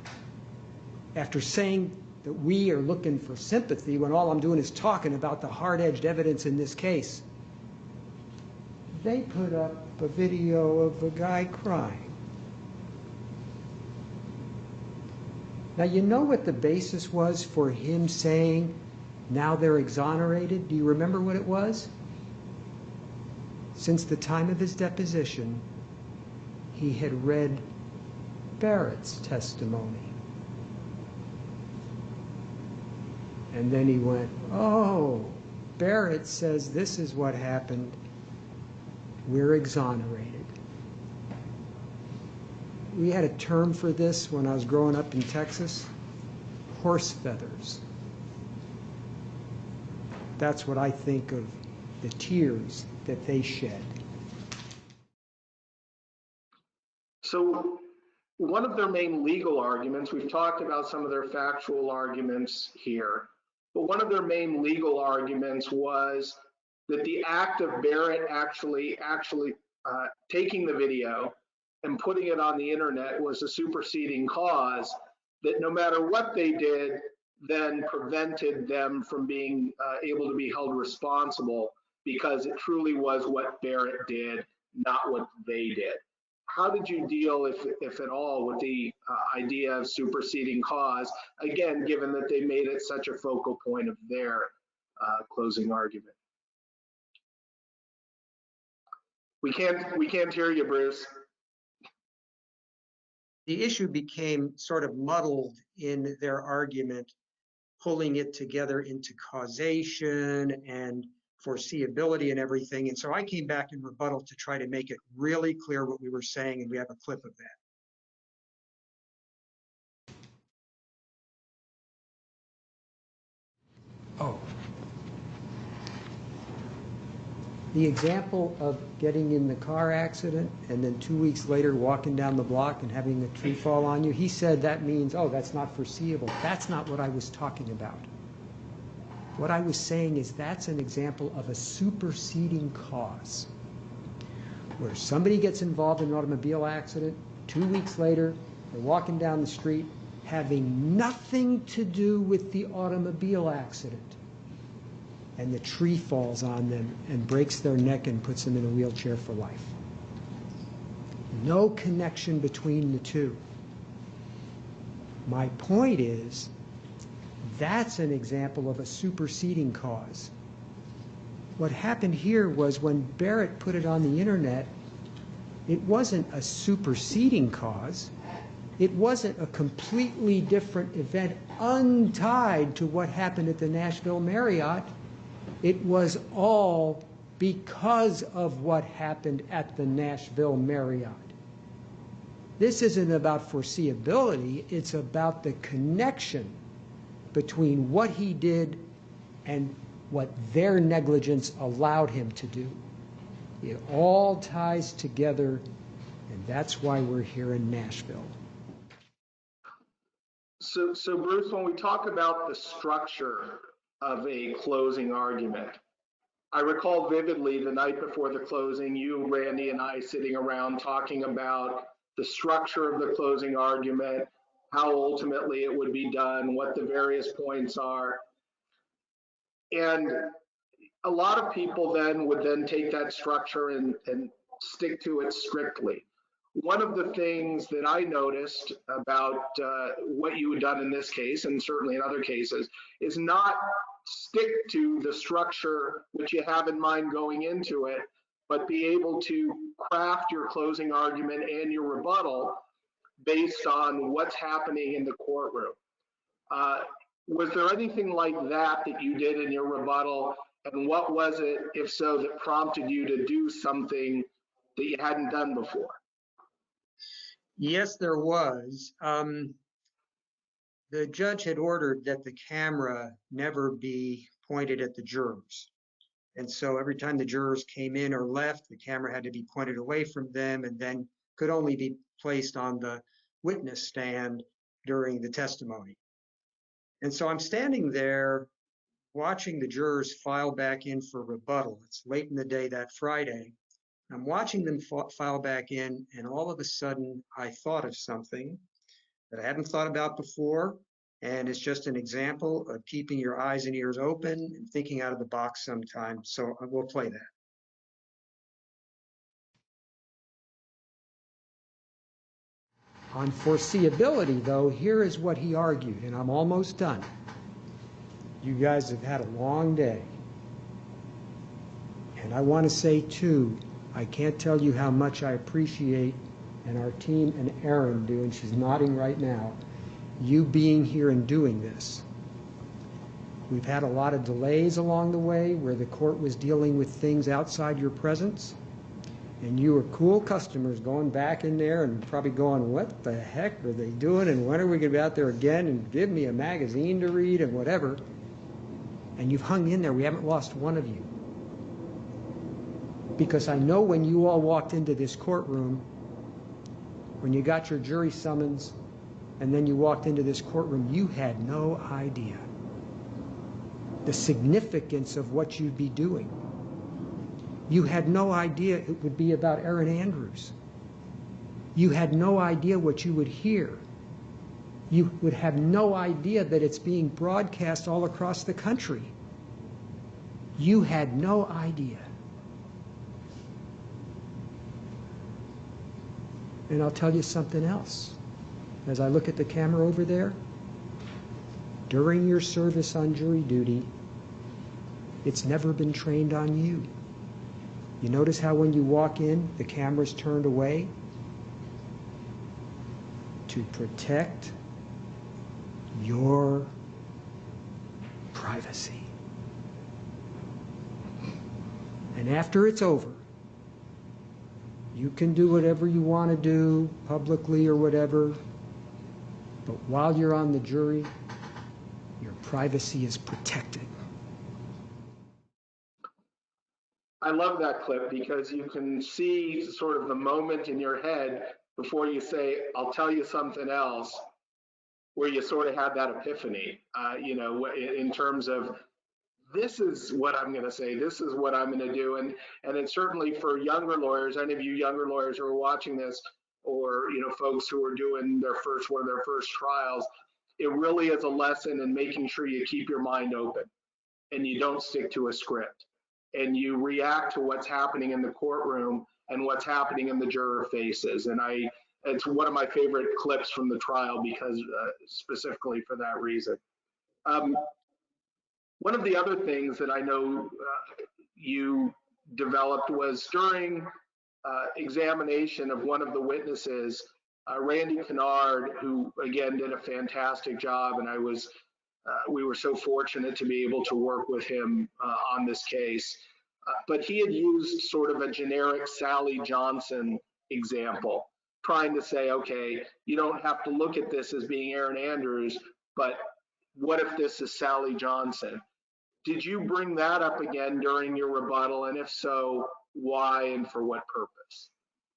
B: after saying that we are looking for sympathy when all I'm doing is talking about the hard-edged evidence in this case, they put up a video of a guy crying. Now, you know what the basis was for him saying, now they're exonerated? Do you remember what it was? Since the time of his deposition, he had read Barrett's testimony. And then he went, oh, Barrett says this is what happened. We're exonerated. We had a term for this when I was growing up in Texas, horse feathers. That's what I think of the tears that they shed.
D: So one of their main legal arguments, we've talked about some of their factual arguments here, but one of their main legal arguments was that the act of Barrett actually taking the video and putting it on the internet was a superseding cause, that no matter what they did, then prevented them from being able to be held responsible, because it truly was what Barrett did, not what they did. How did you deal, if at all, with the idea of superseding cause, again, given that they made it such a focal point of their closing argument? We can't hear you, Bruce.
A: The issue became sort of muddled in their argument, pulling it together into causation and foreseeability and everything. And so I came back in rebuttal to try to make it really clear what we were saying, and we have a clip of that.
B: Oh. The example of getting in the car accident and then 2 weeks later walking down the block and having a tree fall on you, he said that means, oh, that's not foreseeable. That's not what I was talking about. What I was saying is that's an example of a superseding cause, where somebody gets involved in an automobile accident, 2 weeks later, they're walking down the street having nothing to do with the automobile accident, and the tree falls on them and breaks their neck and puts them in a wheelchair for life. No connection between the two. My point is, that's an example of a superseding cause. What happened here was when Barrett put it on the internet, it wasn't a superseding cause. It wasn't a completely different event untied to what happened at the Nashville Marriott. It was all because of what happened at the Nashville Marriott. This isn't about foreseeability, it's about the connection between what he did and what their negligence allowed him to do. It all ties together, and that's why we're here in Nashville.
D: So Bruce, when we talk about the structure of a closing argument, I recall vividly the night before the closing, you, Randy, and I sitting around talking about the structure of the closing argument, how ultimately it would be done, what the various points are. And a lot of people then would then take that structure and stick to it strictly. One of the things that I noticed about what you had done in this case, and certainly in other cases, is not stick to the structure which you have in mind going into it, but be able to craft your closing argument and your rebuttal based on what's happening in the courtroom. Was there anything like that that you did in your rebuttal? And what was it, if so, that prompted you to do something that you hadn't done before?
A: Yes, there was. The judge had ordered that the camera never be pointed at the jurors. And so every time the jurors came in or left, the camera had to be pointed away from them and then could only be placed on the witness stand during the testimony. And so I'm standing there watching the jurors file back in for rebuttal. It's late in the day that Friday. I'm watching them file back in, and all of a sudden I thought of something that I hadn't thought about before. And it's just an example of keeping your eyes and ears open and thinking out of the box sometimes. So we'll play that.
B: On foreseeability, though, here is what he argued, and I'm almost done. You guys have had a long day. And I want to say, too, I can't tell you how much I appreciate, and our team and Erin do, and she's nodding right now, you being here and doing this. We've had a lot of delays along the way where the court was dealing with things outside your presence, and you were cool customers going back in there and probably going, what the heck are they doing, and when are we going to be out there again, and give me a magazine to read and whatever. And you've hung in there. We haven't lost one of you. Because I know when you all walked into this courtroom, when you got your jury summons, and then you walked into this courtroom, you had no idea the significance of what you'd be doing. You had no idea it would be about Erin Andrews. You had no idea what you would hear. You would have no idea that it's being broadcast all across the country. You had no idea. And I'll tell you something else. As I look at the camera over there, during your service on jury duty, it's never been trained on you. You notice how when you walk in, the camera's turned away? To protect your privacy. And after it's over, you can do whatever you want to do, publicly or whatever, but while you're on the jury, your privacy is protected.
D: I love that clip because you can see sort of the moment in your head before you say, I'll tell you something else, where you sort of had that epiphany, in terms of, this is what I'm going to say, this is what I'm going to do. And it's certainly for younger lawyers, any of you younger lawyers who are watching this, or folks who are doing one of their first trials, it really is a lesson in making sure you keep your mind open and you don't stick to a script and you react to what's happening in the courtroom and what's happening in the juror faces. And it's one of my favorite clips from the trial because specifically for that reason. One of the other things that I know you developed was during examination of one of the witnesses, Randy Kennard, who again did a fantastic job, and we were so fortunate to be able to work with him on this case. But he had used sort of a generic Sally Johnson example, trying to say, okay, you don't have to look at this as being Erin Andrews, but what if this is Sally Johnson? Did you bring that up again during your rebuttal? And if so, why and for what purpose?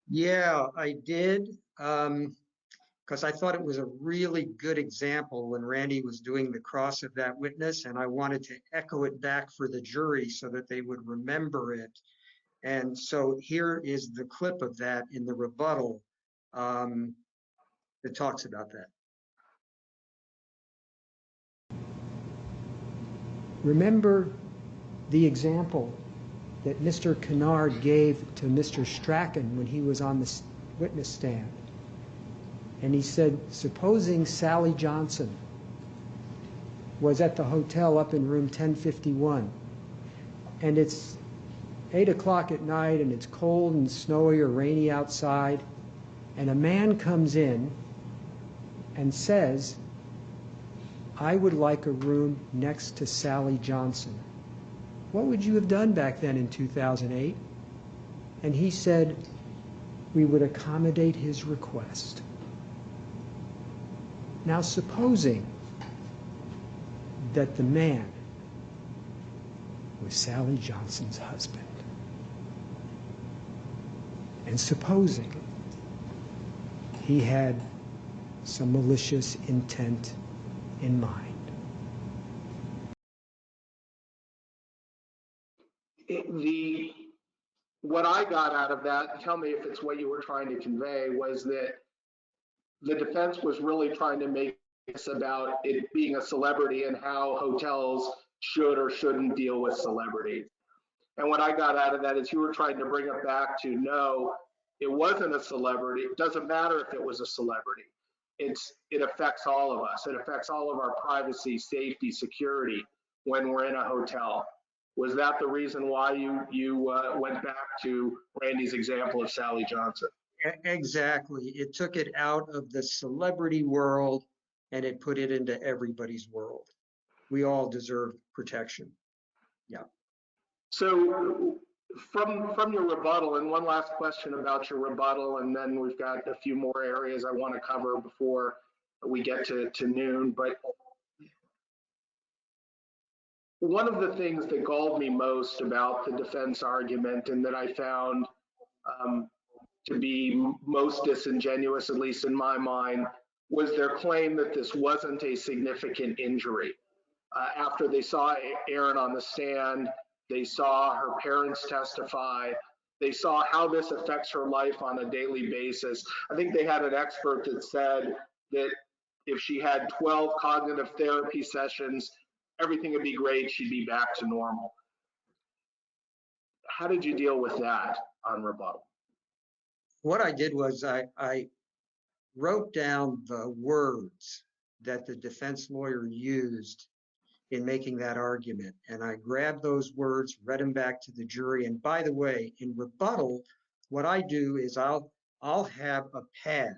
A: Yeah, I did, because I thought it was a really good example when Randy was doing the cross of that witness, and I wanted to echo it back for the jury so that they would remember it. And so here is the clip of that in the rebuttal that talks about that.
B: Remember the example that Mr. Kennard gave to Mr. Strachan when he was on the witness stand. And he said, supposing Sally Johnson was at the hotel up in room 1051. And it's 8 o'clock at night, and it's cold and snowy or rainy outside, and a man comes in and says, "I would like a room next to Sally Johnson." What would you have done back then in 2008? And he said, "We would accommodate his request." Now, supposing that the man was Sally Johnson's husband, and supposing he had some malicious intent in mind.
D: What I got out of that, tell me if it's what you were trying to convey, was that the defense was really trying to make this about it being a celebrity and how hotels should or shouldn't deal with celebrities. And what I got out of that is you were trying to bring it back to, no, it wasn't a celebrity. It doesn't matter if it was a celebrity. It affects all of us. It affects all of our privacy, safety, security when we're in a hotel. Was that the reason why you went back to Randy's example of Sally Johnson?
A: Exactly. It took it out of the celebrity world and it put it into everybody's world. We all deserve protection. Yeah.
D: So from your rebuttal, and one last question about your rebuttal, and then we've got a few more areas I want to cover before we get to noon. But one of the things that galled me most about the defense argument, and that I found to be most disingenuous, at least in my mind, was their claim that this wasn't a significant injury. After they saw Erin on the stand, they saw her parents testify, they saw how this affects her life on a daily basis. I think they had an expert that said that if she had 12 cognitive therapy sessions, everything would be great, she'd be back to normal. How did you deal with that on rebuttal?
A: What I did was I wrote down the words that the defense lawyer used in making that argument. And I grabbed those words, read them back to the jury. And by the way, in rebuttal, what I do is I'll have a pad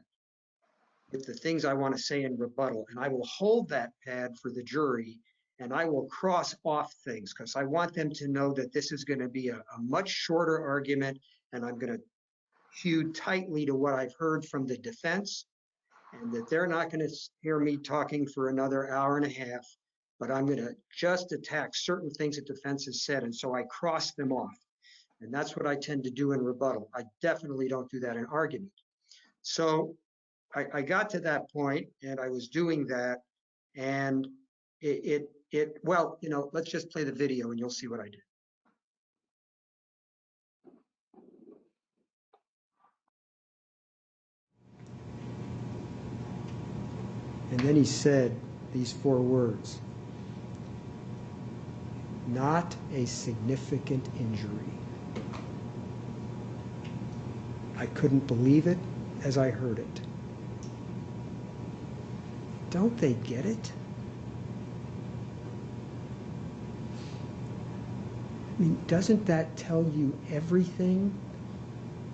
A: with the things I want to say in rebuttal, and I will hold that pad for the jury, and I will cross off things because I want them to know that this is going to be a much shorter argument, and I'm going to hew tightly to what I've heard from the defense, and that they're not going to hear me talking for another hour and a half, but I'm going to just attack certain things that defense has said, and so I cross them off. And that's what I tend to do in rebuttal. I definitely don't do that in argument. So I got to that point, and I was doing that, and well, you know, let's just play the video, and you'll see what I did.
B: And then he said these 4 words: "Not a significant injury." I couldn't believe it as I heard it. Don't they get it? I mean, doesn't that tell you everything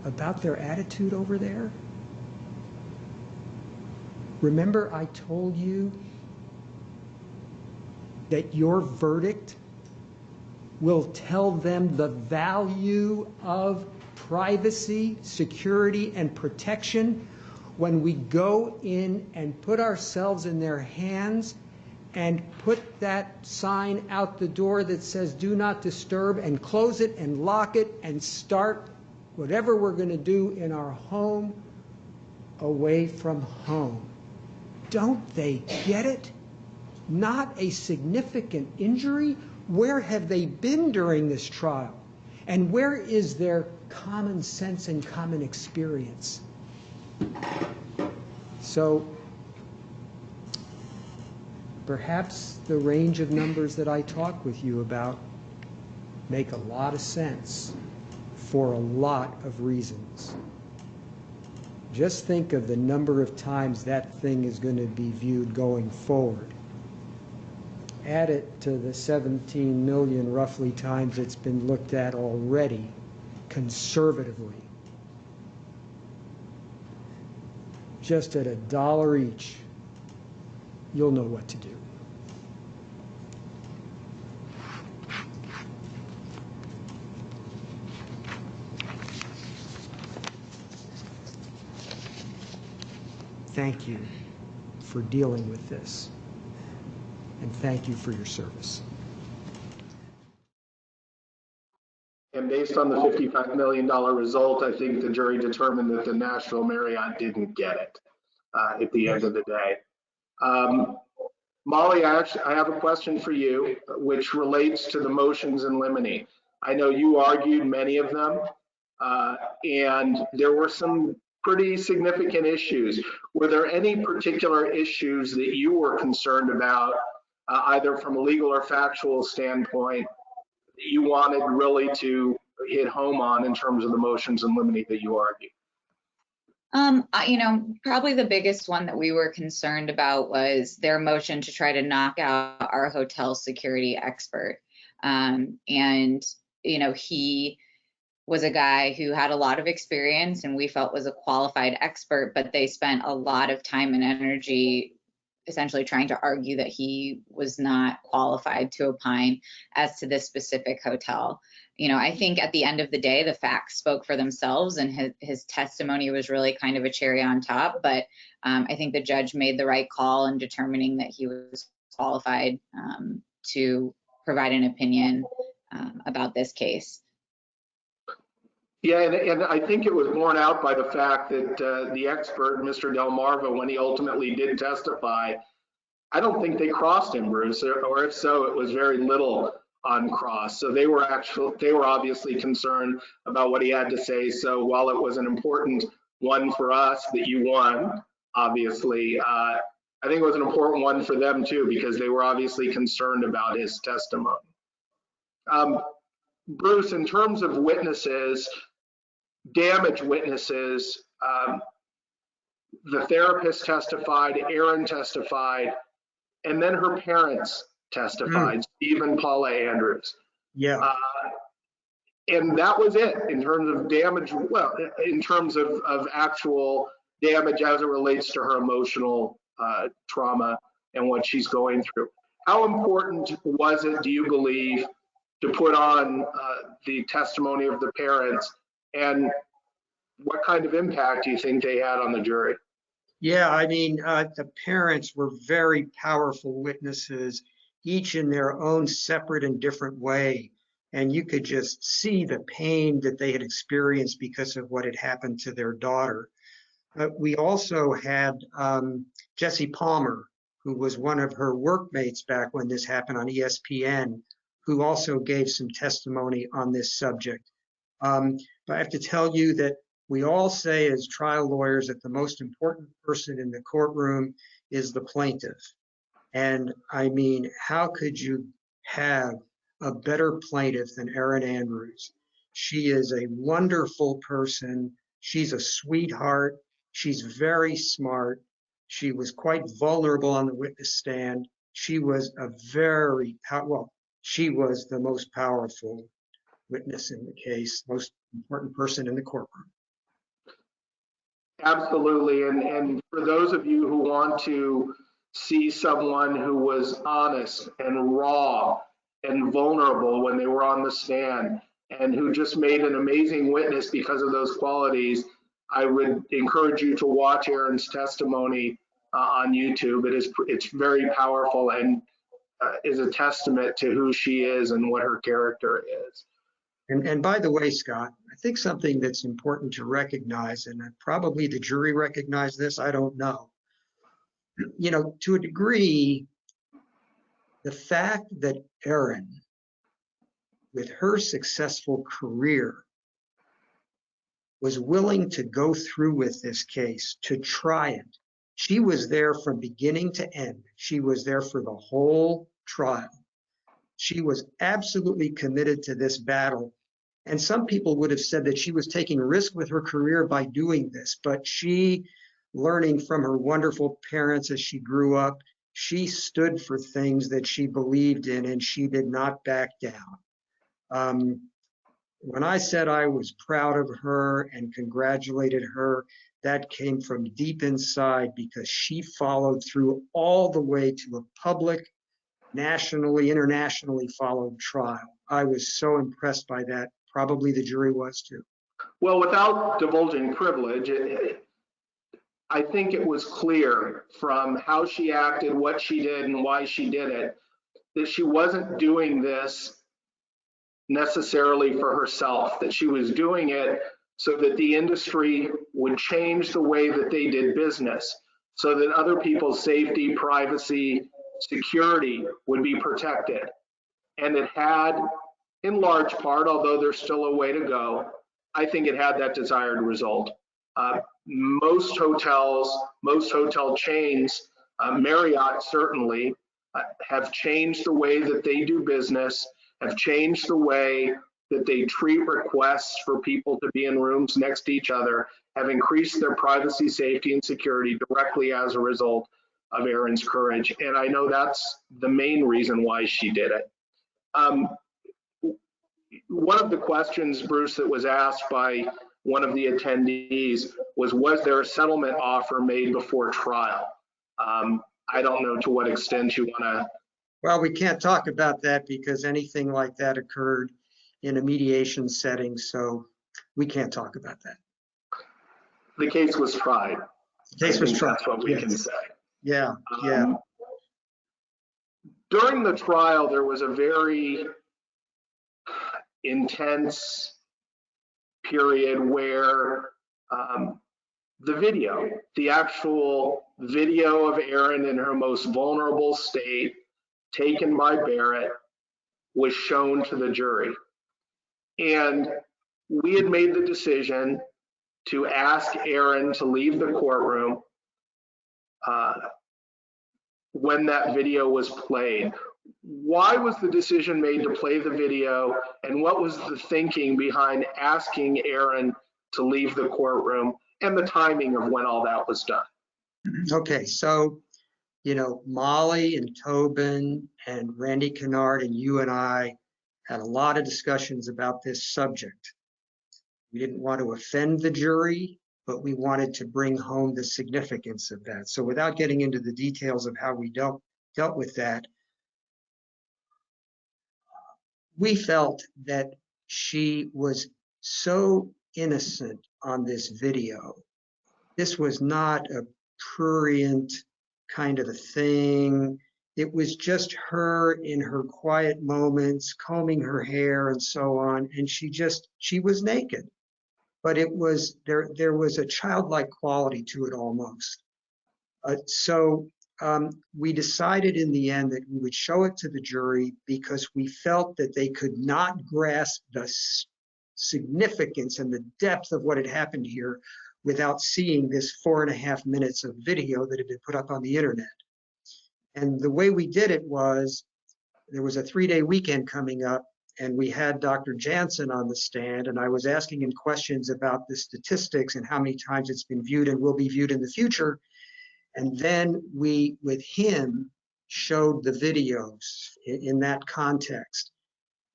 B: about their attitude over there? Remember, I told you that your verdict will tell them the value of privacy, security, and protection when we go in and put ourselves in their hands and put that sign out the door that says "Do not disturb," and close it and lock it and start whatever we're going to do in our home away from home. Don't they get it? Not a significant injury? Where have they been during this trial? And where is their common sense and common experience? So perhaps the range of numbers that I talk with you about make a lot of sense for a lot of reasons. Just think of the number of times that thing is going to be viewed going forward. add it to the 17 million roughly times it's been looked at already, conservatively, just at $1 each, you'll know what to do. Thank you for dealing with this, and thank you for your service.
D: And based on the $55 million result, I think the jury determined that the Nashville Marriott didn't get it at the end of the day. Molly, I have a question for you, which relates to the motions in limine. I know you argued many of them, and there were some pretty significant issues. Were there any particular issues that you were concerned about, either from a legal or factual standpoint, that you wanted really to hit home on in terms of the motions in limine that you argued?
C: Probably the biggest one that we were concerned about was their motion to try to knock out our hotel security expert. He was a guy who had a lot of experience and we felt was a qualified expert, but they spent a lot of time and energy essentially trying to argue that he was not qualified to opine as to this specific hotel. I think at the end of the day, the facts spoke for themselves and his testimony was really kind of a cherry on top. But I think the judge made the right call in determining that he was qualified to provide an opinion about this case.
D: Yeah, and I think it was borne out by the fact that the expert, Mr. Delmarva, when he ultimately did testify, I don't think they crossed him, Bruce, or if so, it was very little on cross. So they were obviously concerned about what he had to say. So while it was an important one for us that you won, obviously, I think it was an important one for them too, because they were obviously concerned about his testimony. Bruce, in terms of witnesses, damaged witnesses, the therapist testified, Erin testified, and then her parents testified, Steve and Paula Andrews.
A: Yeah.
D: And that was it in terms of damage, well, in terms of actual damage as it relates to her emotional trauma and what she's going through. How important was it, do you believe, to put on the testimony of the parents, and what kind of impact do you think they had on the jury?
A: Yeah, I mean, the parents were very powerful witnesses, each in their own separate and different way. And you could just see the pain that they had experienced because of what had happened to their daughter. We also had Jesse Palmer, who was one of her workmates back when this happened on ESPN, who also gave some testimony on this subject. But I have to tell you that we all say as trial lawyers that the most important person in the courtroom is the plaintiff. And I mean, how could you have a better plaintiff than Erin Andrews? She is a wonderful person. She's a sweetheart. She's very smart. She was quite vulnerable on the witness stand. She was she was the most powerful witness in the case, most important person in the courtroom.
D: Absolutely, and for those of you who want to see someone who was honest and raw and vulnerable when they were on the stand and who just made an amazing witness because of those qualities, I would encourage you to watch Erin's testimony on YouTube. It's very powerful and is a testament to who she is and what her character is.
A: And by the way, Scott, I think something that's important to recognize, and probably the jury recognized this, I don't know. To a degree, the fact that Erin, with her successful career, was willing to go through with this case, to try it. She was there from beginning to end. She was there for the whole trial. She was absolutely committed to this battle. And some people would have said that she was taking risk with her career by doing this, but she, learning from her wonderful parents as she grew up, She stood for things that she believed in, and she did not back down. When I said I was proud of her and congratulated her, that came from deep inside, because she followed through all the way to a public, nationally, internationally followed trial. I was so impressed by that. Probably the jury was too.
D: Well, without divulging privilege, I think it was clear from how she acted, what she did, and why she did it, that she wasn't doing this necessarily for herself, that she was doing it so that the industry would change the way that they did business, so that other people's safety, privacy, security would be protected. And it had, in large part, although there's still a way to go, I think it had that desired result. Most hotels, most hotel chains, Marriott certainly, have changed the way that they do business, have changed the way that they treat requests for people to be in rooms next to each other, have increased their privacy, safety, and security directly as a result of Erin's courage. And I know that's the main reason why she did it. One of the questions, Bruce, that was asked by one of the attendees was there a settlement offer made before trial? I don't know to what extent you want to.
A: Well, we can't talk about that because anything like that occurred in a mediation setting, so we can't talk about that.
D: The case was tried.
A: The case was tried.
D: That's what we
A: yes.
D: can say.
A: Yeah, yeah.
D: During the trial, there was a very intense period where the actual video of Erin in her most vulnerable state, taken by Barrett, was shown to the jury. And we had made the decision to ask Erin to leave the courtroom when that video was played. Why was the decision made to play the video, and what was the thinking behind asking Erin to leave the courtroom, and the timing of when all that was done?
A: Okay, so, Molly and Tobin and Randy Kennard and you and I had a lot of discussions about this subject. We didn't want to offend the jury, but we wanted to bring home the significance of that. So without getting into the details of how we dealt with that, we felt that she was so innocent on this video. This was not a prurient kind of a thing. It was just her in her quiet moments, combing her hair and so on. And she was naked, but it was, there was a childlike quality to it almost. So we decided in the end that we would show it to the jury because we felt that they could not grasp the significance and the depth of what had happened here without seeing this 4.5 minutes of video that had been put up on the internet. And the way we did it was, there was a 3-day weekend coming up, and we had Dr. Jansen on the stand, and I was asking him questions about the statistics and how many times it's been viewed and will be viewed in the future. And then we, with him, showed the videos in that context.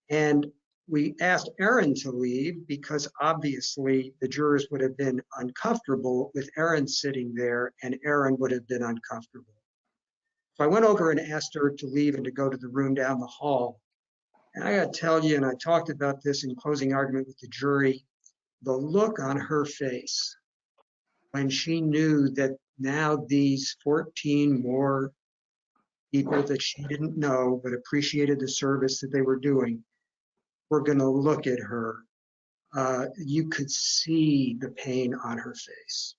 A: And we asked Erin to leave because obviously the jurors would have been uncomfortable with Erin sitting there, and Erin would have been uncomfortable. So I went over and asked her to leave and to go to the room down the hall. And I got to tell you, and I talked about this in closing argument with the jury, the look on her face when she knew that now these 14 more people that she didn't know but appreciated the service that they were doing were going to look at her. You could see the pain on her face.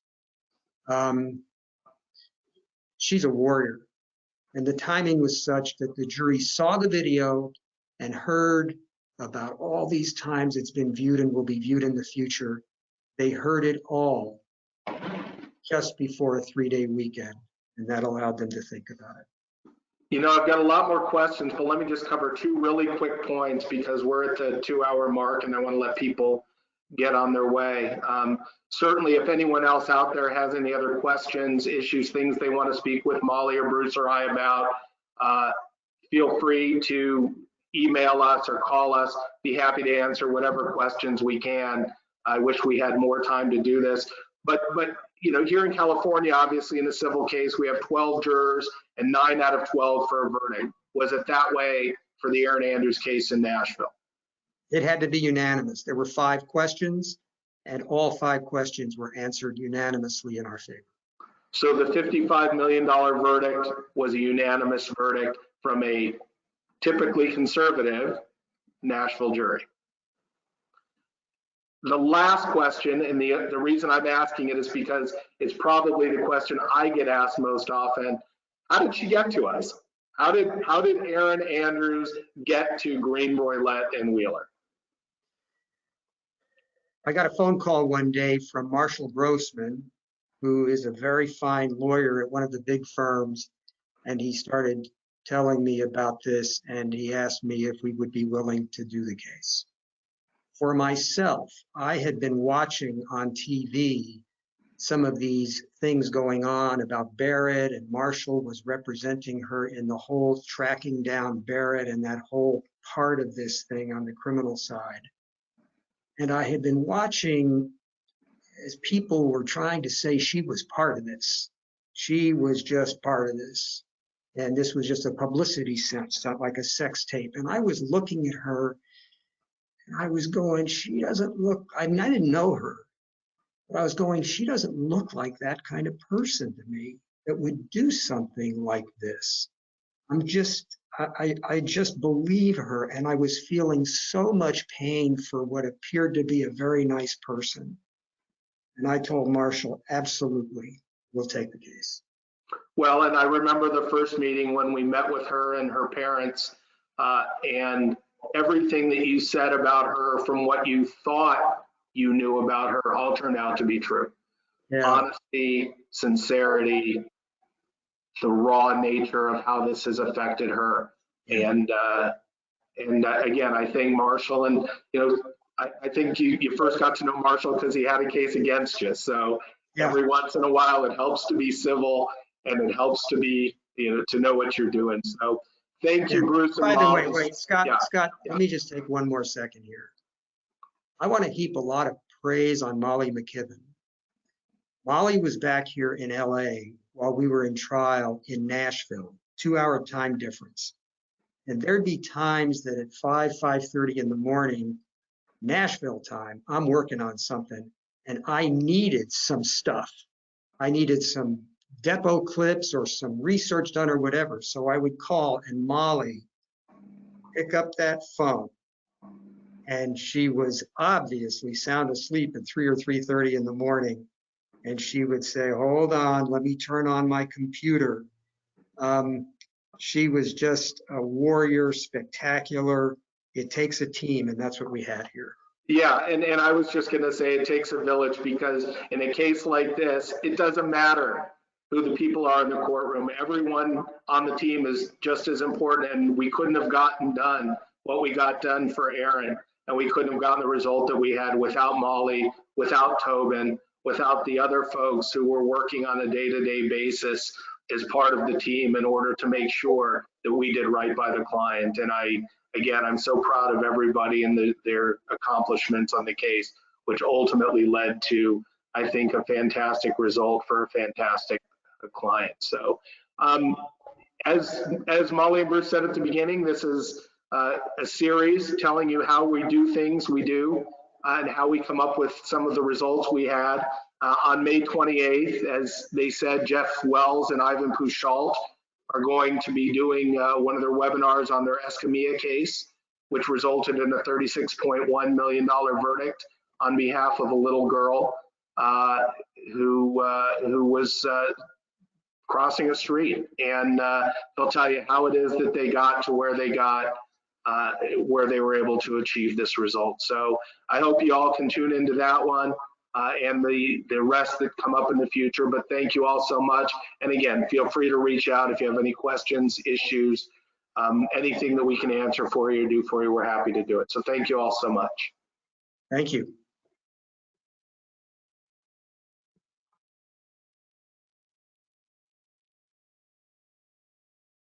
A: She's a warrior. And the timing was such that the jury saw the video and heard about all these times it's been viewed and will be viewed in the future. They heard it all just before a 3-day weekend, and that allowed them to think about it.
D: I've got a lot more questions, but let me just cover 2 really quick points because we're at the 2-hour mark and I want to let people get on their way. Certainly, if anyone else out there has any other questions, issues, things they want to speak with Molly or Bruce or I about, feel free to email us or call us. Be happy to answer whatever questions we can. I wish we had more time to do this, but you know, here in California, obviously in a civil case, we have 12 jurors and 9 out of 12 for a verdict. Was it that way for the Erin Andrews case in Nashville?
A: It had to be unanimous. There were 5 questions, and all 5 questions were answered unanimously in our favor.
D: So the $55 million verdict was a unanimous verdict from a typically conservative Nashville jury. The last question, and the reason I'm asking it is because it's probably the question I get asked most often. How did she get to us? How did Erin Andrews get to Greene Broillet and Wheeler?
A: I got a phone call one day from Marshall Grossman, who is a very fine lawyer at one of the big firms, and he started telling me about this, and he asked me if we would be willing to do the case. For myself, I had been watching on TV some of these things going on about Barrett, and Marshall was representing her in the whole tracking down Barrett and that whole part of this thing on the criminal side. And I had been watching as people were trying to say she was part of this. She was just part of this. And this was just a publicity sense, not like a sex tape. And I was looking at her and I was going, she doesn't look, I mean, I didn't know her, but I was going, she doesn't look like that kind of person to me that would do something like this. I just believe her, and I was feeling so much pain for what appeared to be a very nice person. And I told Marshall, absolutely, we'll take the case.
D: Well, and I remember the first meeting when we met with her and her parents, and everything that you said about her from what you thought you knew about her all turned out to be true. Yeah. Honesty, sincerity, the raw nature of how this has affected her. And again, I think Marshall, and you know, I think you first got to know Marshall because he had a case against you. So yeah. Every once in a while, it helps to be civil, and it helps to be, you know, to know what you're doing. So thank you, Bruce.
A: By the way, wait, Scott, yeah. Scott, let me just take one more second here. I want to heap a lot of praise on Molly McKibben. Molly was back here in LA while we were in trial in Nashville, 2-hour time difference. And there'd be times that at 5:30 in the morning, Nashville time, I'm working on something and I needed some stuff. I needed some depot clips or some research done or whatever. So I would call and Molly pick up that phone. And she was obviously sound asleep at 3 or 3:30 in the morning. And she would say, hold on, let me turn on my computer. She was just a warrior, spectacular. It takes a team, and that's what we had here.
D: Yeah, and I was just going to say it takes a village, because in a case like this, it doesn't matter who the people are in the courtroom. Everyone on the team is just as important, and we couldn't have gotten done what we got done for Erin, and we couldn't have gotten the result that we had without Molly, without Tobin, without the other folks who were working on a day-to-day basis as part of the team in order to make sure that we did right by the client. And again, I'm so proud of everybody and their accomplishments on the case, which ultimately led to, I think, a fantastic result for a fantastic client. So as Molly and Bruce said at the beginning, this is a series telling you how we do things we do and how we come up with some of the results we had. On May 28th, as they said, Jeff Wells and Ivan Pouchalt are going to be doing one of their webinars on their Escamilla case, which resulted in a $36.1 million verdict on behalf of a little girl who was crossing a street. And they'll tell you how it is that they got to where they got, where they were able to achieve this result. So I hope you all can tune into that one. And the rest that come up in the future. But thank you all so much. And again, feel free to reach out if you have any questions, issues, anything that we can answer for you or do for you, we're happy to do it. So thank you all so much.
A: Thank you.